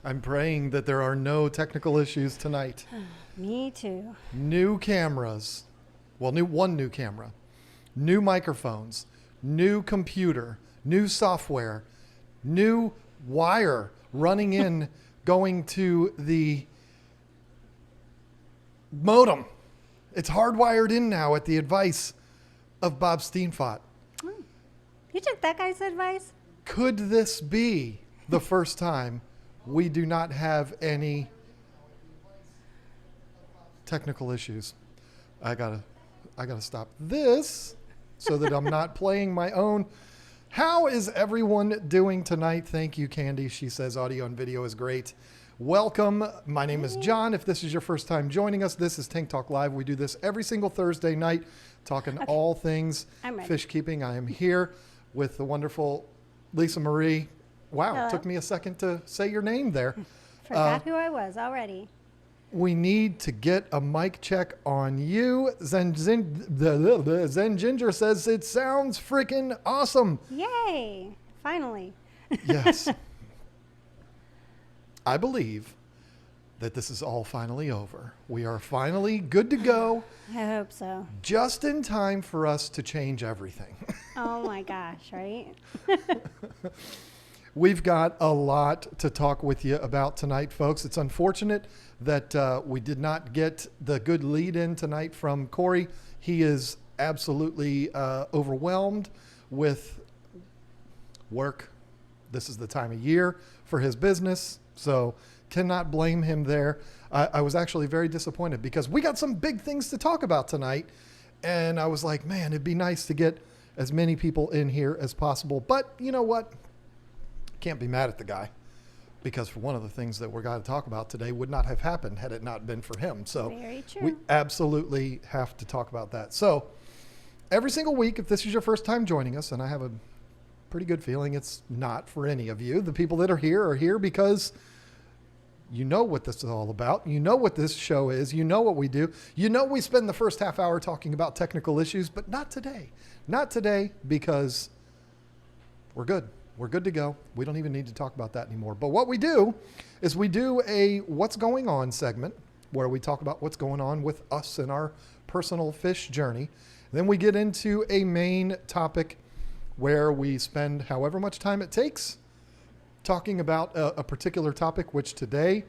I'm praying that there are no technical issues tonight. Me too. New cameras. Well, one new camera. New microphones. New computer. New software. New wire running in, going to the modem. It's hardwired in now at the advice of Bob Steenfott. You took that guy's advice? Could this be the first time we do not have any technical issues? I gotta stop this so that I'm not playing my own. How is everyone doing tonight? Thank you, Candy. She says audio and video is great. Welcome. My name is John. If this is your first time joining us, this is Tank Talk Live. We do this every single Thursday night, talking all things fish keeping. I am here with the wonderful Lisa Marie. Wow, Hello. It took me a second to say your name there. Forgot who I was already. We need to get a mic check on you. Zen Ginger says it sounds freaking awesome. Yay! Finally. Yes. I believe that this is all finally over. We are finally good to go. I hope so. Just in time for us to change everything. Oh my gosh, right? We've got a lot to talk with you about tonight, folks. It's unfortunate that we did not get the good lead in tonight from Corey. He is absolutely overwhelmed with work. This is the time of year for his business, so cannot blame him there. I was actually very disappointed because we got some big things to talk about tonight, and I was like, man, it'd be nice to get as many people in here as possible. But you know what? Can't be mad at the guy, because for one of the things that we're going to talk about today would not have happened had it not been for him. So Very true. we absolutely have to talk about that. So every single week, if this is your first time joining us, and I have a pretty good feeling it's not for any of you, the people that are here because you know what this is all about. You know what this show is. You know what we do. You know we spend the first half hour talking about technical issues, but not today. Not today, because we're good. We're good to go. We don't even need to talk about that anymore. But what we do is we do a What's Going On segment where we talk about what's going on with us in our personal fish journey. Then we get into a main topic where we spend however much time it takes talking about a particular topic, which today,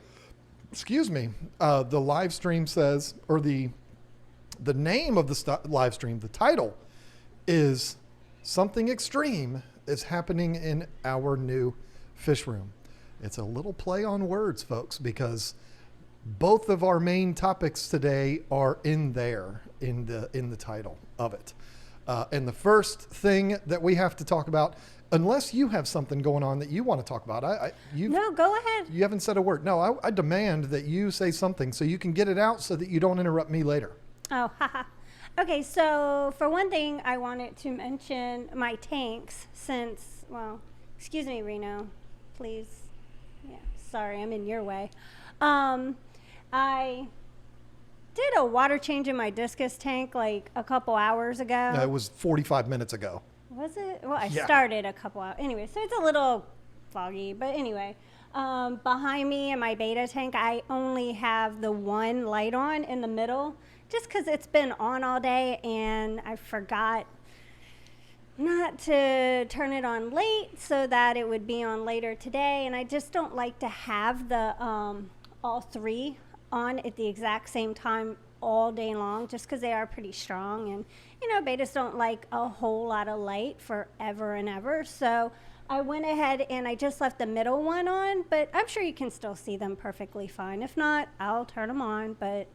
the live stream says, or the name of the live stream, the title is Something Extreme is Happening in Our New Fish Room. It's a little play on words, folks, because both of our main topics today are in there in the title of it. And the first thing that we have to talk about, unless you have something going on that you want to talk about, No, go ahead. you haven't said a word. No, I demand that you say something so you can get it out so that you don't interrupt me later. Oh, haha. Okay, so for one thing, I wanted to mention my tanks since, excuse me, Reno, please. Yeah, sorry, I'm in your way. I did a water change in my discus tank like a couple hours ago. It was 45 minutes ago. Was it? Well, I Yeah. started a couple hours. Anyway, so it's a little foggy. But anyway, behind me in my beta tank, I only have the one light on in the middle just because it's been on all day and I forgot not to turn it on late so that it would be on later today. And I just don't like to have the all three on at the exact same time all day long just because they are pretty strong, and betas don't like a whole lot of light forever and ever. So I went ahead and I just left the middle one on, but I'm sure you can still see them perfectly fine. If not, I'll turn them on, but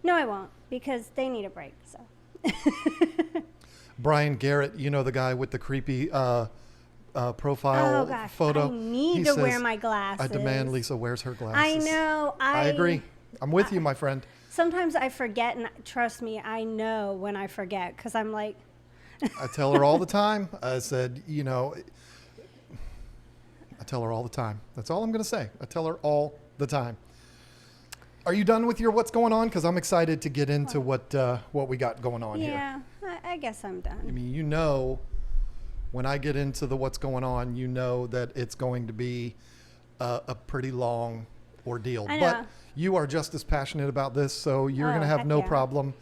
no, I won't, because they need a break. So Brian Garrett, the guy with the creepy profile photo. I need to wear my glasses. I demand Lisa wears her glasses. I know. I agree. I'm with you, my friend. Sometimes I forget, and trust me, I know when I forget, because I'm like... I tell her all the time. I said, I tell her all the time. That's all I'm going to say. I tell her all the time. Are you done with your what's going on? Because I'm excited to get into what we got going on here. Yeah, I guess I'm done. I mean, when I get into the what's going on, that it's going to be a pretty long ordeal. I know. But you are just as passionate about this, so you're going to have heck no yeah. problem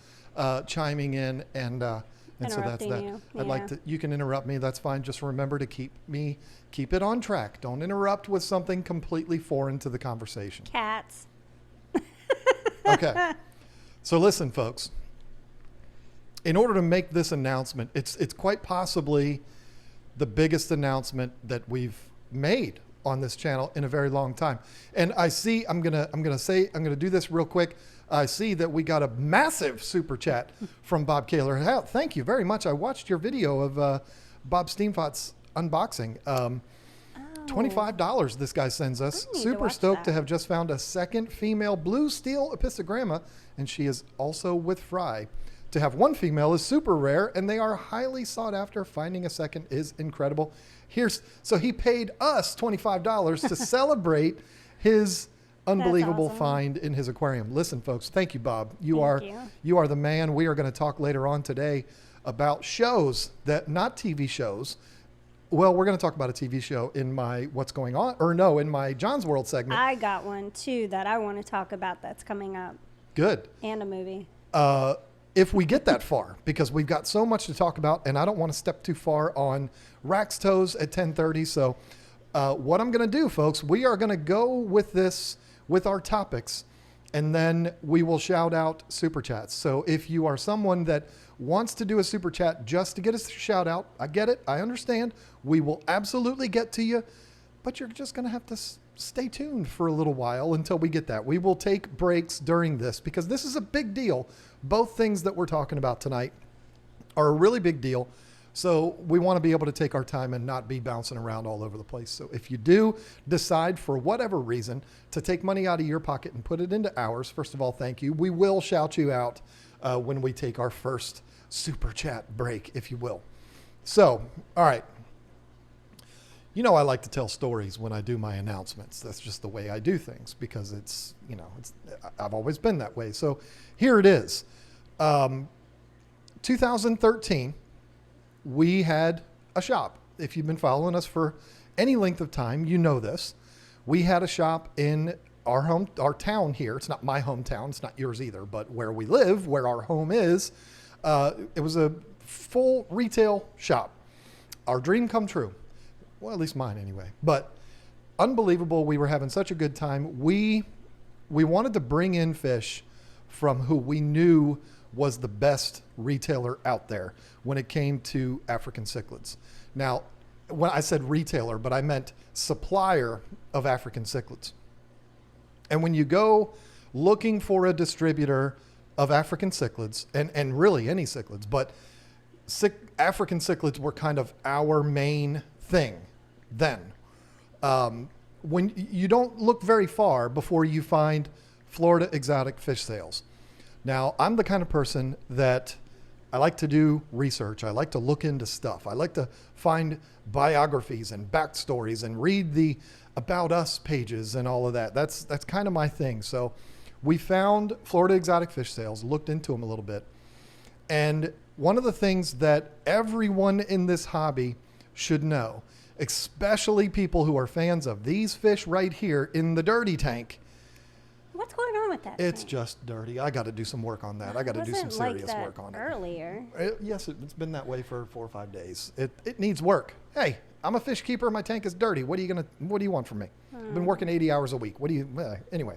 chiming in and so that's Interrupting that. you. I'd like Yeah. to. You can interrupt me. That's fine. Just remember to keep it on track. Don't interrupt with something completely foreign to the conversation. Cats. Okay. So listen, folks. In order to make this announcement, it's quite possibly the biggest announcement that we've made on this channel in a very long time. And I see, I'm gonna do this real quick. I see that we got a massive super chat from Bob Kaler. Thank you very much. I watched your video of Bob Steenfot's unboxing. $25 this guy sends us. I need to Super watch stoked to that. have just found a second female blue steel epistogramma, and she is also with Fry. To have one female is super rare, and they are highly sought after. Finding a second is incredible. So he paid us $25 to celebrate his unbelievable awesome. find in his aquarium. Listen, folks, thank you, Bob. You Thank you. are the man. We are going to talk later on today about shows that, not TV shows. Well, we're going to talk about a TV show in my in my John's World segment. I got one too that I want to talk about that's coming up, Good. and a movie. If we get that far, because we've got so much to talk about, and I don't want to step too far on Rack's toes at 10:30. So what I'm going to do, folks, we are going to go with our topics, and then we will shout out super chats. So if you are someone that wants to do a super chat just to get us a shout out, I get it. I understand. We will absolutely get to you, but you're just going to have to stay tuned for a little while until we get that. We will take breaks during this because this is a big deal. Both things that we're talking about tonight are a really big deal. So we want to be able to take our time and not be bouncing around all over the place. So if you do decide for whatever reason to take money out of your pocket and put it into ours, first of all, thank you. We will shout you out when we take our first super chat break, if you will. So, all right. You know, I like to tell stories when I do my announcements. That's just the way I do things because I've always been that way. So here it is. 2013, we had a shop. If you've been following us for any length of time, you know this. We had a shop in our town here. It's not my hometown. It's not yours either, but where we live, where our home is, it was a full retail shop. Our dream come true. Well, at least mine anyway. But unbelievable. We were having such a good time. We wanted to bring in fish from who we knew was the best retailer out there when it came to African cichlids. Now, when I said retailer, but I meant supplier of African cichlids. And when you go looking for a distributor of African cichlids, and really any cichlids, but African cichlids were kind of our main thing then. When you don't look very far before you find Florida exotic fish sales. Now, I'm the kind of person that I like to do research. I like to look into stuff. I like to find biographies and backstories and read the About Us pages and all of that. That's kind of my thing. So we found Florida exotic fish sales, looked into them a little bit. And one of the things that everyone in this hobby should know, especially people who are fans of these fish right here in the dirty tank, What's going on with that? it's thing? just dirty. I got to do some work on that. I got to do some Wasn't like serious that work on it. earlier. Yes, it's been that way for 4 or 5 days. It needs work. Hey, I'm a fish keeper. My tank is dirty. What do you want from me? I've been working 80 hours a week. Anyway.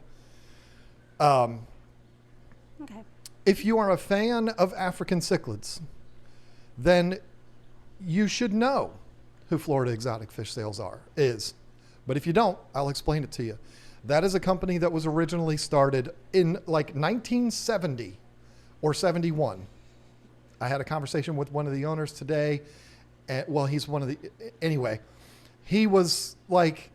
Okay. If you are a fan of African cichlids, then you should know who Florida Exotic Fish Sales is. But if you don't, I'll explain it to you. That is a company that was originally started in like 1970 or 71. I had a conversation with one of the owners today. Anyway, he was like,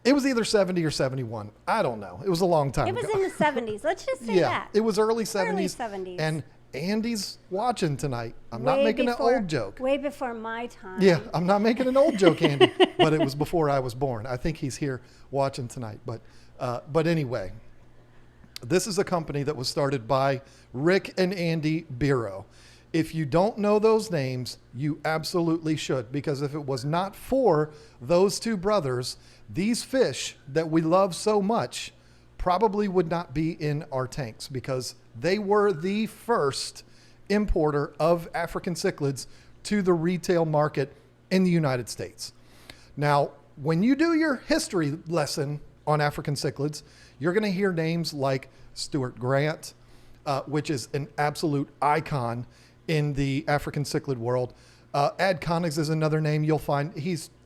it was either 70 or 71. I don't know. It was a long time It was ago. in the 70s. Let's just say Yeah, that. it was early 70s. Early 70s. And Andy's watching tonight. I'm not Way making before- an old joke. Way before my time. Yeah, I'm not making an old joke, Andy, but it was before I was born. I think he's here watching tonight. But anyway, this is a company that was started by Rick and Andy Barrow. If you don't know those names, you absolutely should, because if it was not for those two brothers, these fish that we love so much probably would not be in our tanks, because they were the first importer of African cichlids to the retail market in the United States. Now, when you do your history lesson on African cichlids, you're going to hear names like Stuart Grant, which is an absolute icon in the African cichlid world. Ad Connigs is another name you'll find.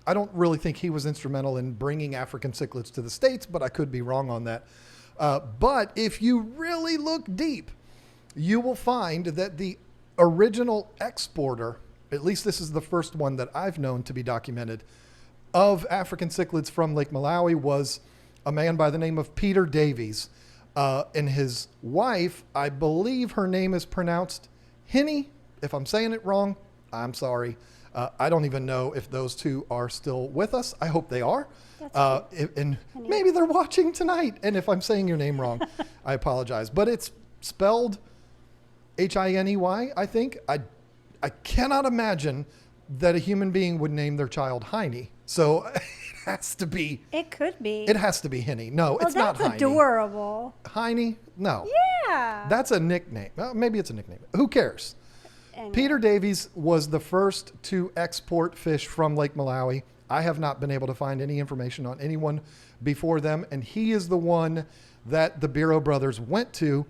I don't really think he was instrumental in bringing African cichlids to the States, but I could be wrong on that. But if you really look deep, you will find that the original exporter, at least this is the first one that I've known to be documented, of African cichlids from Lake Malawi was a man by the name of Peter Davies. And his wife, I believe her name is pronounced Henny. If I'm saying it wrong, I'm sorry. I don't even know if those two are still with us. I hope they are. And maybe they're watching tonight. And if I'm saying your name wrong, I apologize. But it's spelled Hiney, I think. I cannot imagine that a human being would name their child Hiney. So it has to be. It could be. It has to be Henny. No, it's not Hiney. That's adorable. Hiney? No. Yeah. That's a nickname. Well, maybe it's a nickname. Who cares? Anyway. Peter Davies was the first to export fish from Lake Malawi. I have not been able to find any information on anyone before them, and he is the one that the Barrow brothers went to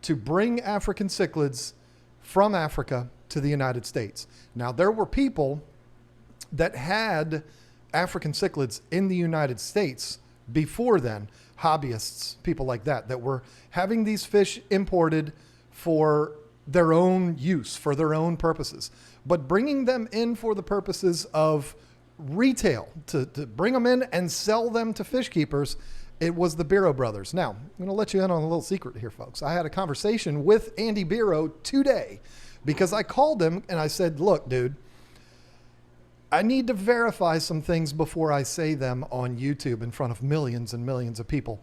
bring African cichlids from Africa to the United States. Now, there were people that had African cichlids in the United States before then, hobbyists, people like that, that were having these fish imported for their own use, for their own purposes, but bringing them in for the purposes of retail, to bring them in and sell them to fish keepers, it was the Barrow brothers. Now, I'm going to let you in on a little secret here, folks. I had a conversation with Andy Barrow today because I called him and I said, look, dude, I need to verify some things before I say them on YouTube in front of millions and millions of people.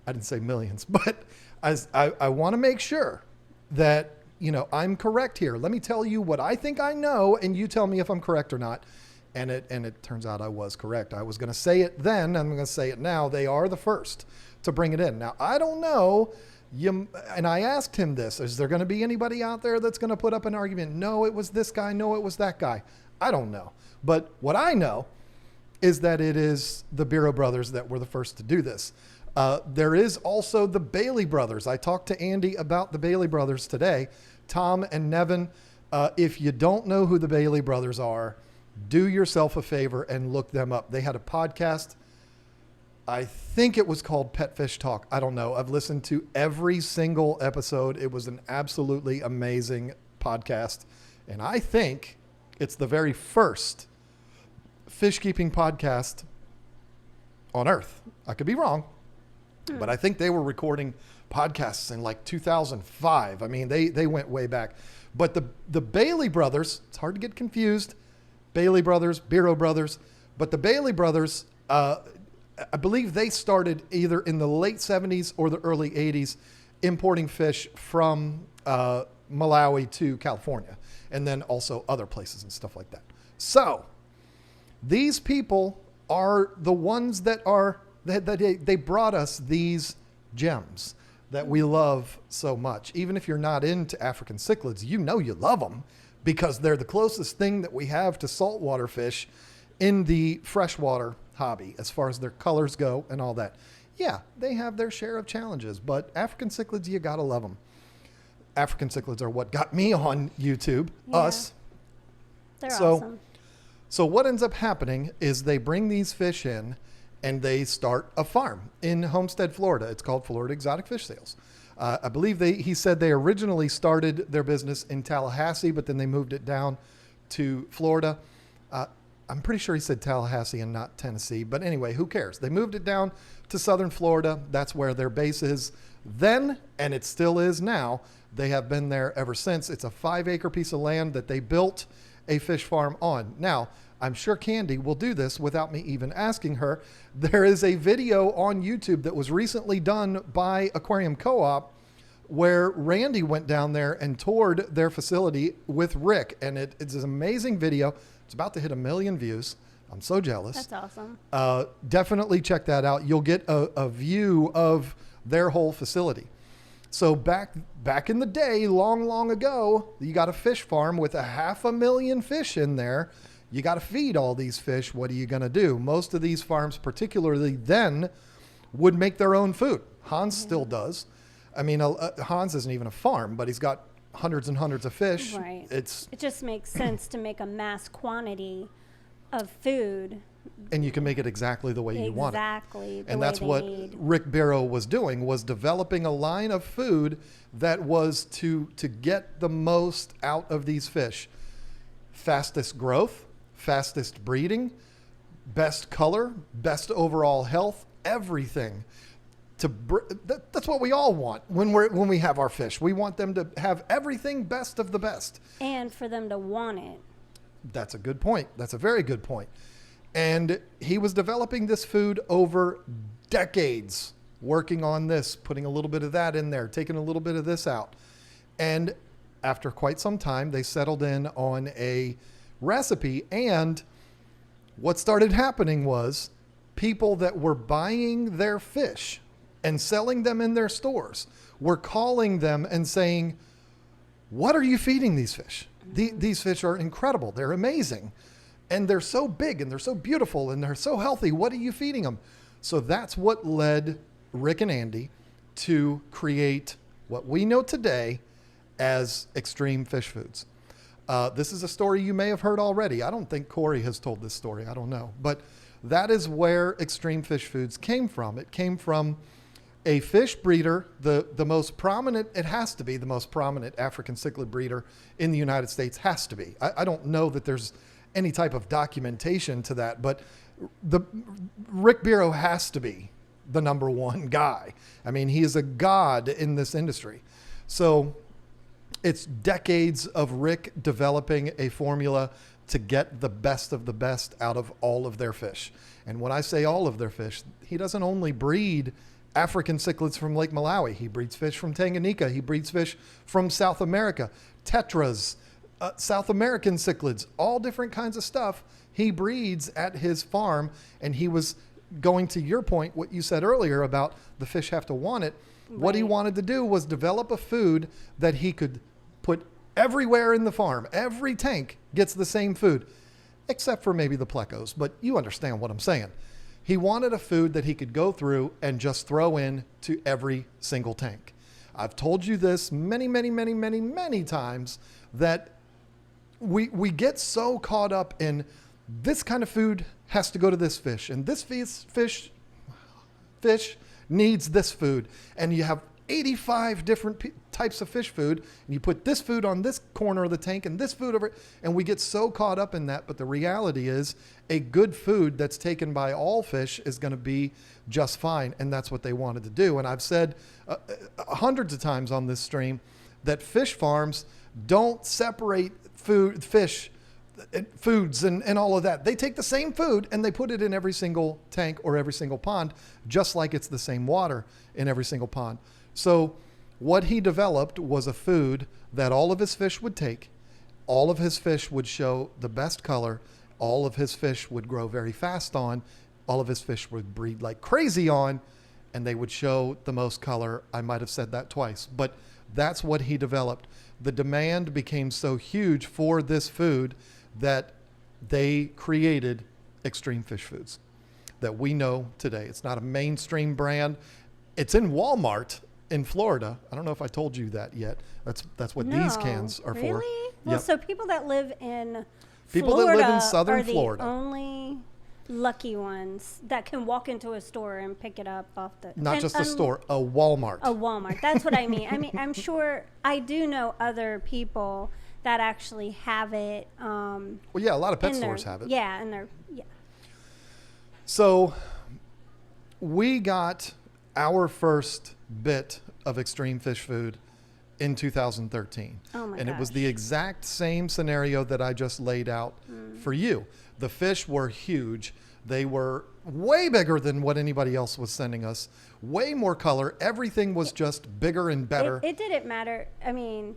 I didn't say millions, but I want to make sure that, you know, I'm correct here. Let me tell you what I think I know, and you tell me if I'm correct or not. And it turns out I was correct. I was going to say it then. I'm going to say it now. They are the first to bring it in. Now, I don't know. And I asked him this. Is there going to be anybody out there that's going to put up an argument? No, it was this guy. No, it was that guy. I don't know. But what I know is that it is the Barrow brothers that were the first to do this. There is also the Bailey brothers. I talked to Andy about the Bailey brothers today, Tom and Nevin. If you don't know who the Bailey brothers are, do yourself a favor and look them up. They had a podcast. I think it was called Pet Fish Talk. I don't know. I've listened to every single episode. It was an absolutely amazing podcast. And I think it's the very first fish keeping podcast on Earth. I could be wrong, but I think they were recording podcasts in like 2005. I mean, they went way back. But the Bailey brothers, it's hard to get confused. Bailey brothers, Barrow brothers, but the Bailey brothers, I believe they started either in the late 70s or the early 80s importing fish from Malawi to California, and then also other places and stuff like that. So these people are the ones that they brought us these gems that we love so much. Even if you're not into African cichlids, you know you love them, because they're the closest thing that we have to saltwater fish in the freshwater hobby, as far as their colors go and all that. Yeah, they have their share of challenges, but African cichlids, you gotta love them. African cichlids are what got me on YouTube, us. They're awesome. So what ends up happening is they bring these fish in and they start a farm in Homestead, Florida. It's called Florida Exotic Fish Sales. I believe he said they originally started their business in Tallahassee, but then they moved it down to Florida. I'm pretty sure he said Tallahassee and not Tennessee, but anyway, who cares? They moved it down to Southern Florida. That's where their base is then, and it still is now. They have been there ever since. It's a 5-acre piece of land that they built a fish farm on. Now, I'm sure Candy will do this without me even asking her. There is a video on YouTube that was recently done by Aquarium Co-op where Randy went down there and toured their facility with Rick. And it's an amazing video. It's about to hit 1 million views. I'm so jealous. That's awesome. Definitely check that out. You'll get a view of their whole facility. So back in the day, long ago, you got a fish farm with 500,000 fish in there. You got to feed all these fish. What are you going to do? Most of these farms, particularly then, would make their own food. Hans still does. I mean, Hans isn't even a farm, but he's got hundreds and hundreds of fish. Right. It just makes sense to make a mass quantity of food. And you can make it exactly the way you want it. Exactly. And that's what Rick Barrow was doing, was developing a line of food that was to get the most out of these fish. Fastest growth, fastest breeding, best color, best overall health, everything. That's what we all want when we have our fish. We want them to have everything best of the best. And for them to want it. That's a good point. That's a very good point. And he was developing this food over decades, working on this, putting a little bit of that in there, taking a little bit of this out. And after quite some time, they settled in on a recipe. And what started happening was people that were buying their fish and selling them in their stores were calling them and saying, "What are you feeding these fish? These fish are incredible. They're amazing. And they're so big and they're so beautiful and they're so healthy. What are you feeding them?" So that's what led Rick and Andy to create what we know today as Xtreme Fish Foods. This is a story you may have heard already. I don't think Corey has told this story. I don't know. But that is where Xtreme Fish Foods came from. It came from a fish breeder, the most prominent, it has to be the most prominent African cichlid breeder in the United States, has to be. I don't know that there's any type of documentation to that, but Rick Barrow has to be the number one guy. I mean, he is a god in this industry. So it's decades of Rick developing a formula to get the best of the best out of all of their fish. And when I say all of their fish, he doesn't only breed African cichlids from Lake Malawi. He breeds fish from Tanganyika. He breeds fish from South America, tetras, South American cichlids, all different kinds of stuff he breeds at his farm. And he was going to your point, what you said earlier about the fish have to want it. Right. What he wanted to do was develop a food that he could put everywhere in the farm. Every tank gets the same food, except for maybe the plecos, but you understand what I'm saying. He wanted a food that he could go through and just throw in to every single tank. I've told you this many times that we get so caught up in this kind of food has to go to this fish, and this fish needs this food, and you have 85 different types of fish food, and you put this food on this corner of the tank and this food over, and we get so caught up in that. But the reality is a good food that's taken by all fish is going to be just fine. And that's what they wanted to do. And I've said hundreds of times on this stream that fish farms don't separate foods and all of that. They take the same food and they put it in every single tank or every single pond, just like it's the same water in every single pond. So what he developed was a food that all of his fish would take. All of his fish would show the best color. All of his fish would grow very fast on. All of his fish would breed like crazy on, and they would show the most color. I might have said that twice, but that's what he developed. The demand became so huge for this food that they created Xtreme Fish Foods that we know today. It's not a mainstream brand. It's in Walmart in Florida. I don't know if I told you that yet. That's what these cans are for. Really? Well, so people that live in southern Florida are the only lucky ones that can walk into a store and pick it up off the... Not just a store, a Walmart. A Walmart. That's what I mean. I mean, I'm sure I do know other people that actually have it. Well, yeah, a lot of pet stores have it. Yeah, and they're... Yeah. So we got our first bit of Xtreme Fish Food in 2013. Oh my and it was gosh. the exact same scenario that I just laid out for you. The fish were huge. They were way bigger than what anybody else was sending us. Way more color. Everything was just bigger and better. It didn't matter. I mean,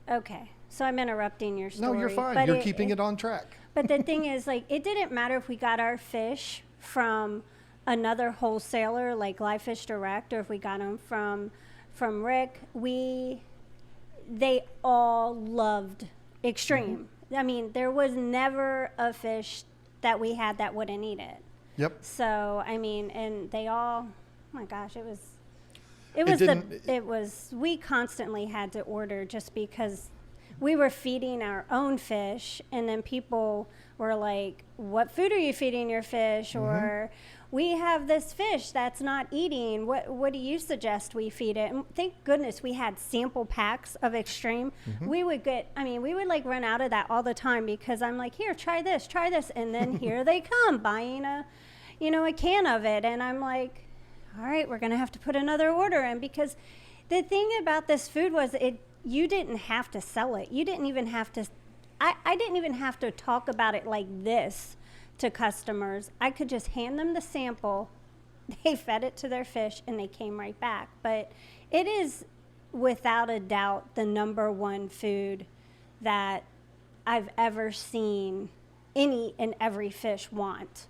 okay. So I'm interrupting your story. No, you're fine. But You're keeping it on track. But the thing is, like, it didn't matter if we got our fish from another wholesaler like Live Fish Direct, or if we got them from Rick. They all loved Xtreme. I mean, there was never a fish that we had that wouldn't eat it. Yep. So I mean, and they all, oh my gosh, we constantly had to order just because we were feeding our own fish, and then people were like, what food are you feeding your fish? Or we have this fish that's not eating. What do you suggest we feed it? And thank goodness we had sample packs of Xtreme. We would like run out of that all the time, because I'm like, here, try this. And then here they come buying a can of it. And I'm like, all right, we're going to have to put another order in, because the thing about this food was you didn't have to sell it. You didn't even have to, I didn't even have to talk about it like this to customers. I could just hand them the sample. They fed it to their fish and they came right back. But it is without a doubt the number one food that I've ever seen any and every fish want.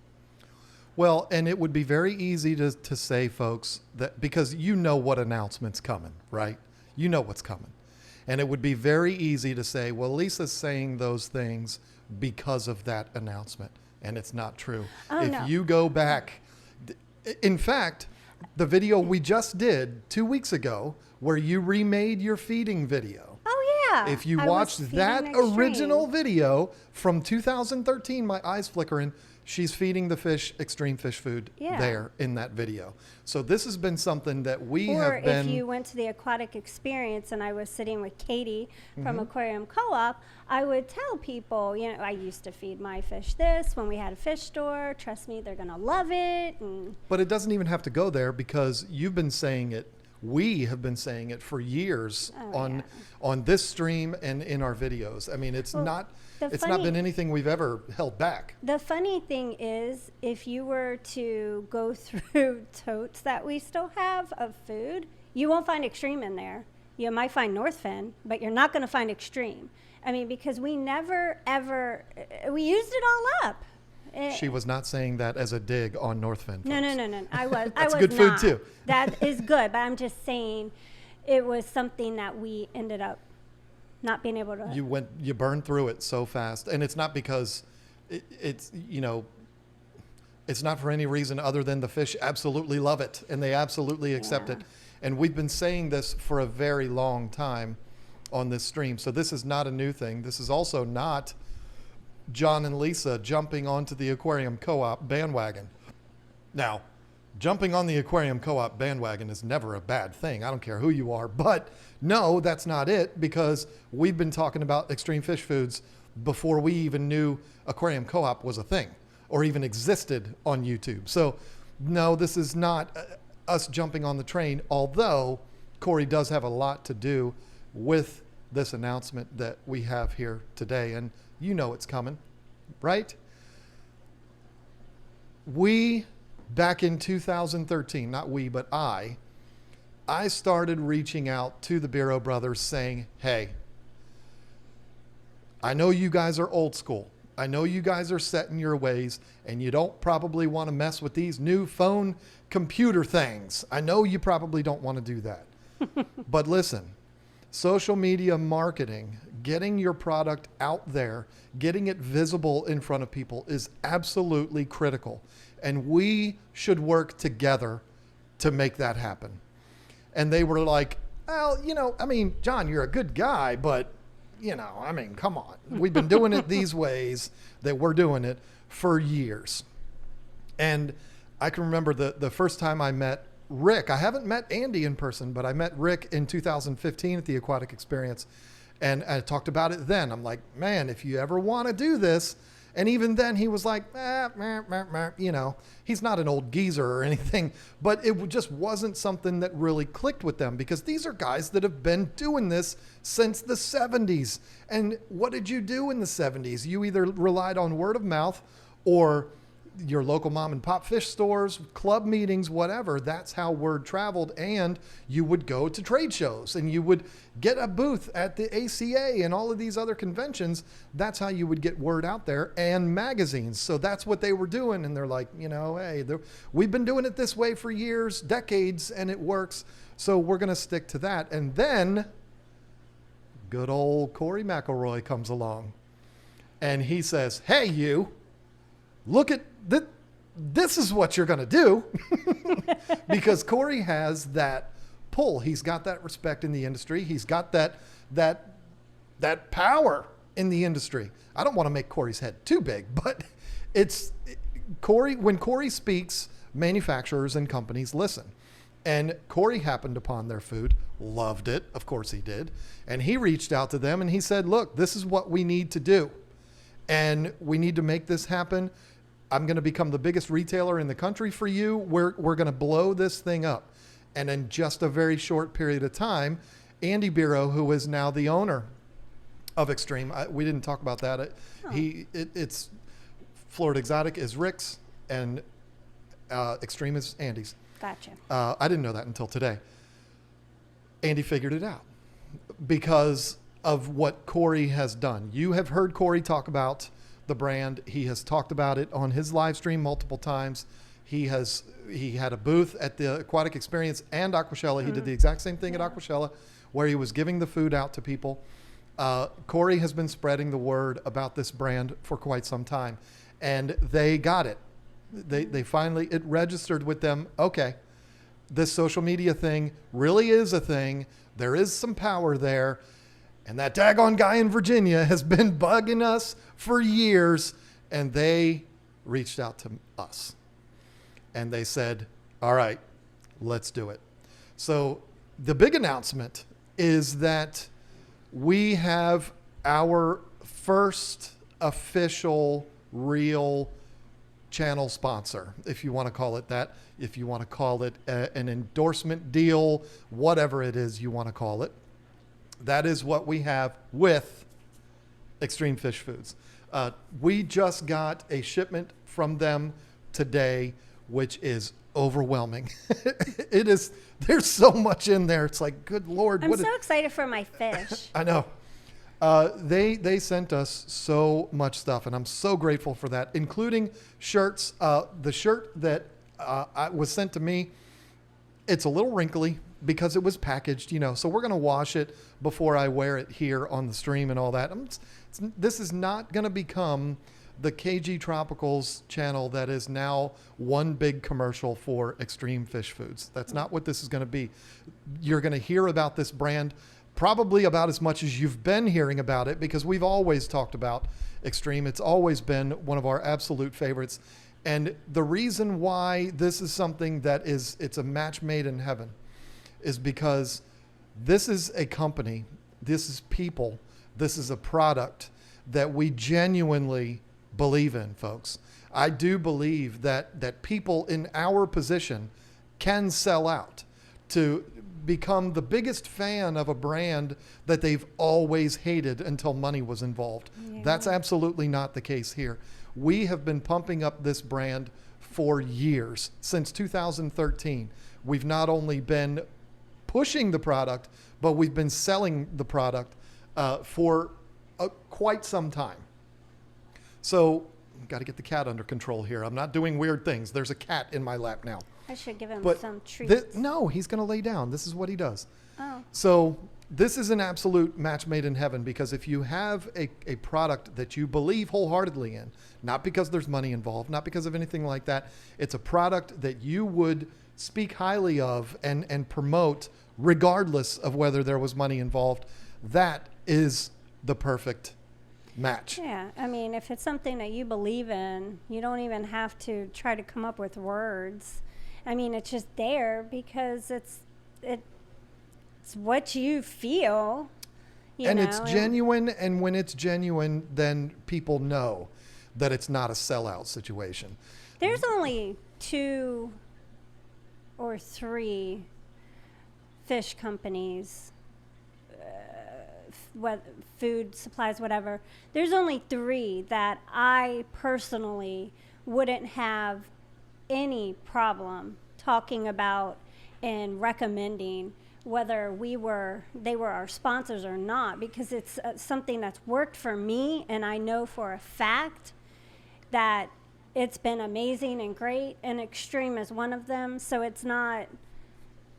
Well, and it would be very easy to say, folks, that because you know what announcement's coming, right? You know what's coming. And it would be very easy to say, well, Lisa's saying those things because of that announcement. And it's not true. If you go back, in fact, the video we just did 2 weeks ago, where you remade your feeding video. Oh, yeah. If you watched that original video from 2013, my eyes flickering, she's feeding the fish Xtreme fish food there in that video. So this has been something that we have been... Or if you went to the aquatic experience and I was sitting with Katie from Aquarium Co-op, I would tell people, I used to feed my fish this when we had a fish store. Trust me, they're going to love it. But it doesn't even have to go there, because you've been saying it. We have been saying it for years on this stream and in our videos. I mean, it's not been anything we've ever held back. The funny thing is, if you were to go through totes that we still have of food, you won't find Xtreme in there. You might find Northfin, but you're not going to find Xtreme. I mean, because we never, ever, we used it all up. She was not saying that as a dig on Northfin. Folks. No. I was. That's I was good not. food too. That is good, but I'm just saying, it was something that we ended up not being able to. You burned through it so fast, and it's not because it's not for any reason other than the fish absolutely love it and they absolutely accept it. And we've been saying this for a very long time on this stream. So this is not a new thing. This is also not John and Lisa jumping onto the Aquarium Co-op bandwagon. Now, jumping on the Aquarium Co-op bandwagon is never a bad thing. I don't care who you are, but no, that's not it, because we've been talking about Xtreme fish foods before we even knew Aquarium Co-op was a thing or even existed on YouTube. So no, this is not us jumping on the train, although Corey does have a lot to do with this announcement that we have here today. And you know it's coming, right? We, back in 2013, not we, but I started reaching out to the Barrow brothers saying, hey, I know you guys are old school. I know you guys are set in your ways, and you don't probably want to mess with these new phone computer things. I know you probably don't want to do that. But listen, social media marketing, getting your product out there, getting it visible in front of people is absolutely critical. And we should work together to make that happen. And they were like, well, John, you're a good guy, but, come on. We've been doing it these ways that we're doing it for years. And I can remember the first time I met Rick. I haven't met Andy in person, but I met Rick in 2015 at the Aquatic Experience. And I talked about it then. I'm like, man, if you ever want to do this And even then he was like, you know, he's not an old geezer or anything, but it just wasn't something that really clicked with them because these are guys that have been doing this since the 70s. And what did you do in the 70s? You either relied on word of mouth or your local mom and pop fish stores, club meetings, whatever. That's how word traveled. And you would go to trade shows and you would get a booth at the ACA and all of these other conventions. That's how you would get word out there, and magazines. So that's what they were doing. And they're like, you know, hey, we've been doing it this way for years, decades, and it works. So we're going to stick to that. And then good old Corey McElroy comes along and he says, hey, you, look at this is what you're going to do. Because Corey has that pull. He's got that respect in the industry. He's got that power in the industry. I don't want to make Corey's head too big, but Corey, when Corey speaks, manufacturers and companies listen. And Corey happened upon their food, loved it. Of course he did. And he reached out to them and he said, look, this is what we need to do. And we need to make this happen. I'm going to become the biggest retailer in the country for you. We're going to blow this thing up. And in just a very short period of time, Andy Barrow, who is now the owner of Xtreme, we didn't talk about that. It's Florida Exotic is Rick's and Xtreme is Andy's. Gotcha. I didn't know that until today. Andy figured it out because of what Corey has done. You have heard Corey talk about the brand. He has talked about it on his live stream multiple times. He had a booth at the Aquatic Experience and Aquashella. Mm-hmm. He did the exact same thing at Aquashella where he was giving the food out to people. Corey has been spreading the word about this brand for quite some time, and they got it. They finally, it registered with them. Okay, this social media thing really is a thing. There is some power there. And that daggone guy in Virginia has been bugging us for years. And they reached out to us. And they said, all right, let's do it. So the big announcement is that we have our first official real channel sponsor, if you want to call it that, if you want to call it an endorsement deal, whatever it is you want to call it. That is what we have with Xtreme Fish Foods. We just got a shipment from them today, which is overwhelming. It is. There's so much in there. It's like, good Lord. I'm so excited for my fish. I know. They sent us so much stuff, and I'm so grateful for that, including shirts. The shirt that was sent to me, it's a little wrinkly because it was packaged, so we're going to wash it before I wear it here on the stream and all that. This is not going to become the KGTropicals channel that is now one big commercial for Xtreme Fish Foods. That's not what this is going to be. You're going to hear about this brand probably about as much as you've been hearing about it, because we've always talked about Xtreme. It's always been one of our absolute favorites. And the reason why this is something that it's a match made in heaven is because this is a company, this is people, this is a product that we genuinely believe in, folks. I do believe that people in our position can sell out to become the biggest fan of a brand that they've always hated until money was involved. Yeah. That's absolutely not the case here. We have been pumping up this brand for years, since 2013. We've not only been pushing the product, but we've been selling the product for quite some time. So, got to get the cat under control here. I'm not doing weird things. There's a cat in my lap now. I should give him some treats. No, he's going to lay down. This is what he does. Oh. So this is an absolute match made in heaven, because if you have a product that you believe wholeheartedly in, not because there's money involved, not because of anything like that, it's a product that you would speak highly of and promote regardless of whether there was money involved, that is the perfect match. Yeah, I mean, if it's something that you believe in, you don't even have to try to come up with words. I mean, it's just there because it's what you feel. And it's genuine, and when it's genuine, then people know. that it's not a sellout situation. There's only 2 or 3 fish companies, food supplies, whatever. There's only 3 that I personally wouldn't have any problem talking about and recommending, whether they were our sponsors or not, because it's something that's worked for me, and I know for a fact that it's been amazing and great, and Xtreme is one of them. So it's not,